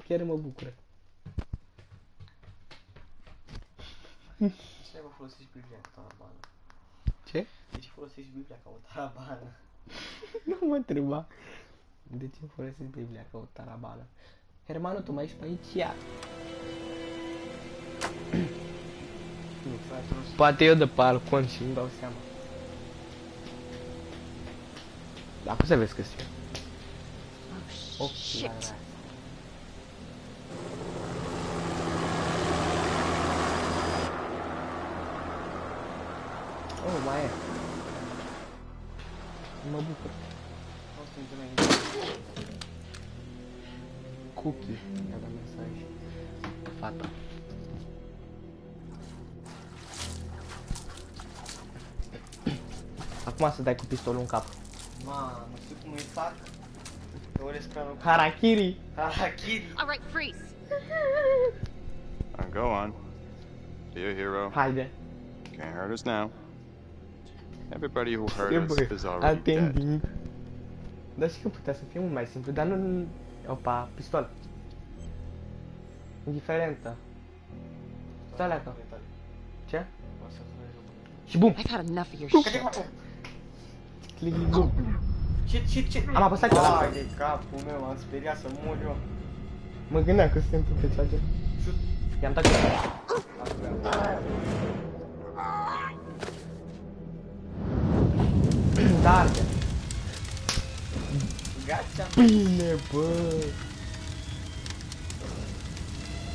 Chiar mă bucură. Ce vă folosiți Biblia ca tarabană? Ce? De ce folosiți Biblia ca o tarabană? Nu mă întreba. De ce folosiți Biblia ca o tarabană? Hermano, tu mai ești pe aici? Ia. Poate eu de pe balcon și nu dau seama. Dar cum să vezi că sunt eu? Oh, shit. Oh, mai e. Mă bucur. Cookie. Mi-a dat mesaj. Fata. Acum să dai cu pistolul în cap. Mamă, știu cum îi fac? Harakiri. Harakiri. All right, freeze. Go on. Be a hero. Hiden. Can't hurt us now. Everybody who hurt us is already dead. Dar și că putea să fie mult mai simplu, dar nu... Opa, pistol. Indiferentă. Stai la cap. Ce? Și bum! I've had enough of your shit. Click, bum. Ce? Am apăsat eu la de capul meu, am speriat să mor eu. Mă gândeam că se întâmplă ceva. I-am dat Da, arde. Bine, bă!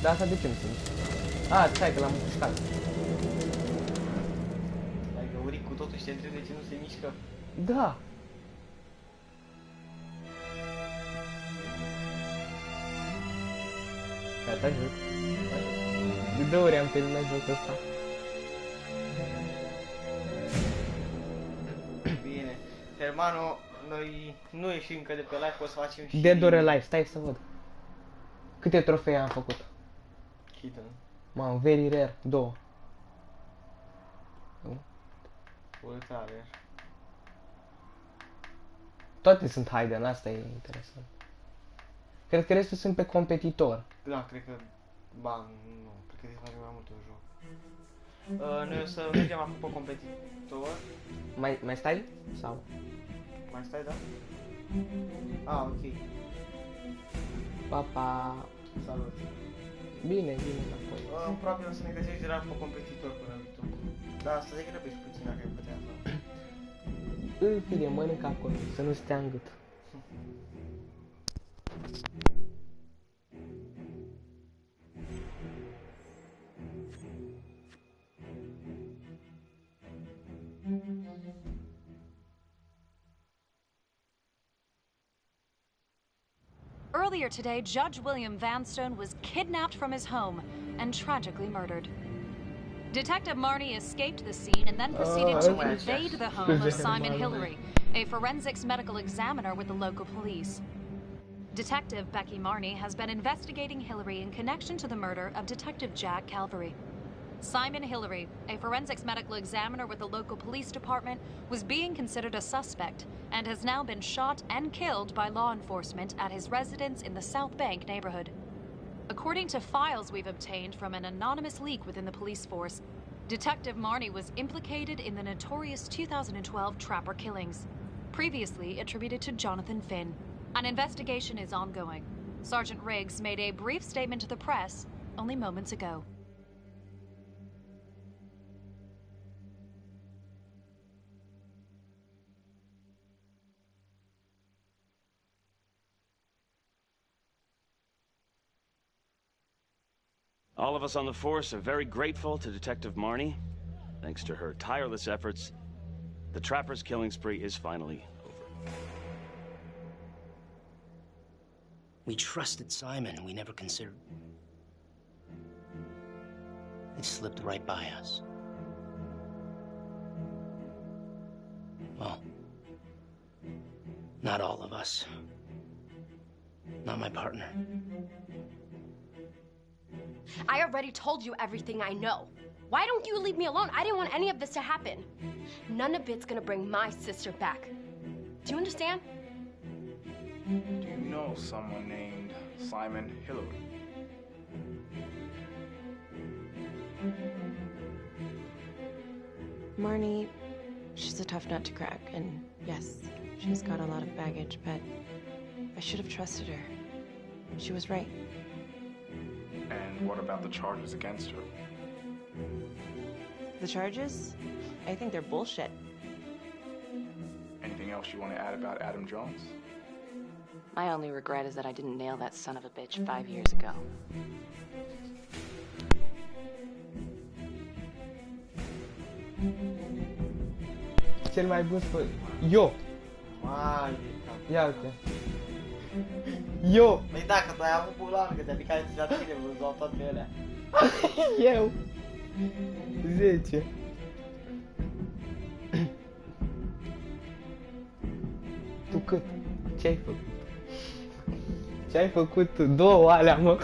Da, asta de ce nu se mișcă? A, stai că l-am mușcat. Ai găurit cu totul și te întrebi de ce nu se mișcă? Da. Gata, joc. De 2 ori am terminat jocul ăsta. Bine. Hermano, noi nu ieșim încă de pe live, o să facem și... De 2 ore live, stai să văd. Câte trofee am făcut? Hiden. Mamă, very rare, 2. Ultare. Toate sunt Hiden, asta e interesant. Cred că restul sunt pe competitor. Da, cred că... Ba, nu, cred că se face mai mult în joc. Noi o să mergem acum pe competitor. Mai stai? Sau? Mai stai, da? Ah, ok. Pa, pa. Salut. Bine, înapoi. Probabil o să ne găsești de la pe competitor până viitor. Da, asta de grăbești puțin dacă ai putea asta. Fine, mănânc acolo, să nu stea în gât. Earlier today, Judge William Vanstone was kidnapped from his home and tragically murdered. Detective Marnie escaped the scene and then proceeded to invade the home of Simon Hillary, a forensics medical examiner with the local police. Detective Becky Marnie has been investigating Hillary in connection to the murder of Detective Jack Calvary. Simon Hillary, a forensics medical examiner with the local police department, was being considered a suspect and has now been shot and killed by law enforcement at his residence in the South Bank neighborhood. According to files we've obtained from an anonymous leak within the police force, Detective Marnie was implicated in the notorious 2012 Trapper killings, previously attributed to Jonathan Finn. An investigation is ongoing. Sergeant Riggs made a brief statement to the press only moments ago. All of us on the force are very grateful to Detective Marnie. Thanks to her tireless efforts, the Trapper's killing spree is finally over. We trusted Simon. We never considered... It slipped right by us. Well, not all of us. Not my partner. I already told you everything I know. Why don't you leave me alone? I didn't want any of this to happen. None of it's gonna bring my sister back. Do you understand? Do you know someone named Simon Hillary? Marnie, she's a tough nut to crack, and yes, she's got a lot of baggage, but I should have trusted her. She was right. And what about the charges against her? The charges? I think they're bullshit. Anything else you want to add about Adam Jones? My only regret is that I didn't nail that son of a bitch 5 years ago. Cel mai bun spăl... Eu! Mai de cap. Ia uite. Eu! Păi dacă tu ai avut bulană, că te-a picat și la tine, vă luau toate alea. Eu! 10. Tu cât? Ce ai făcut? Ce ai făcut tu? 2 alea, mă?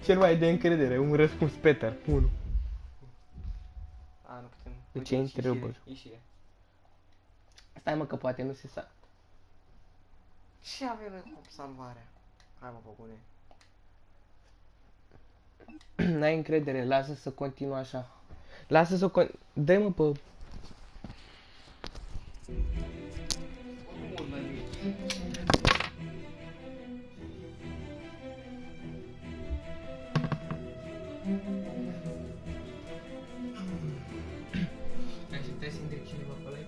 Cel mai de încredere, un răspuns, Peter, 1. A, nu putem. De ce întrebă? Ieșire. Stai mă că poate nu se sa. Ce avem noi cu salvarea? Hai mă, bune. N-ai încredere, lasă să continue așa. Lasă să dă-i mă pe... Așteptai să intre cineva pe live?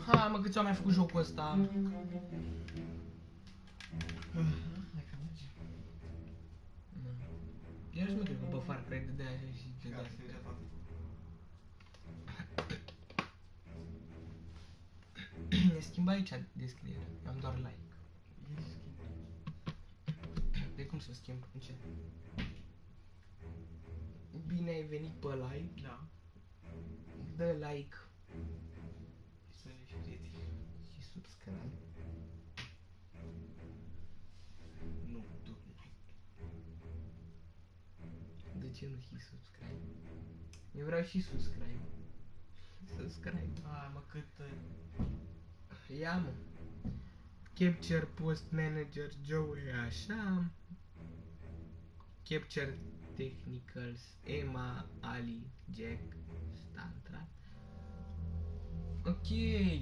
Ha, mă, câți oameni a făcut jocul ăsta? Hai că merge. Iar și mă cred că pe Far Cry de aia și de aia. Ne schimba aici descrierea, am doar like. De cum să schimb? În ce? Bine ai venit pe live. Da. Dă like. Și subscribe. Nu, tu. De ce nu și subscribe? Eu vreau și subscribe. Subscribe. Hai mă, cât... Ia mă. Capture Post Manager Joe e așa. Capture Technicals Emma, Ali, Jack, Stantra. Ok,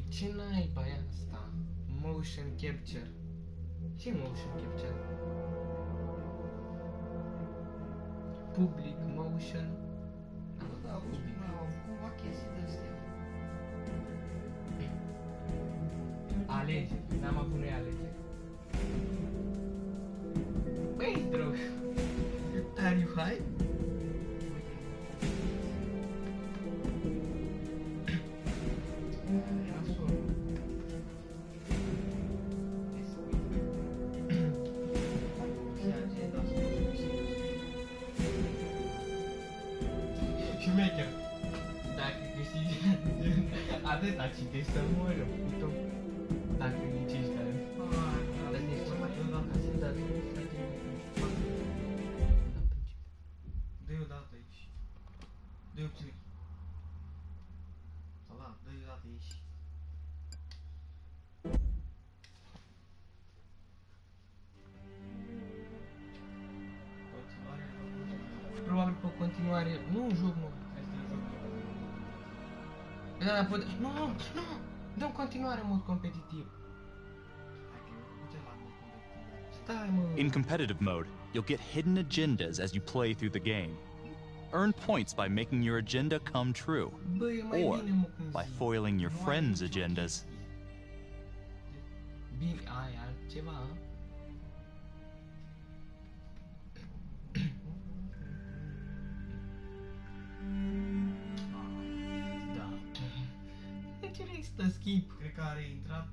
ce naiba e asta? Motion Capture. Ce Motion Capture? Public Motion. Da, cumva chestii de astea. Alegeri, n-am avut noi alegeri. Băi, drog. Are you high? Șmecher. Dacă câștigi atâta citești să moră, puto. Dacă nici ești tare. Dar nici cel mai la casă, dar nu dă-i o dată aici. Dă-i o click. Sau da, dă-i o dată aici. Probabil pe continuare, nu un joc nou. Da, da, pot... Nu, nu, nu! Dă-mi continuare în mod competitiv. Stai, mă. In competitive mode, you'll get hidden agendas as you play through the game. Earn points by making your agenda come true, or by foiling your friends' agendas. Bine, ai altceva, hă? Da. De ce nu există skip? Cred că are intrat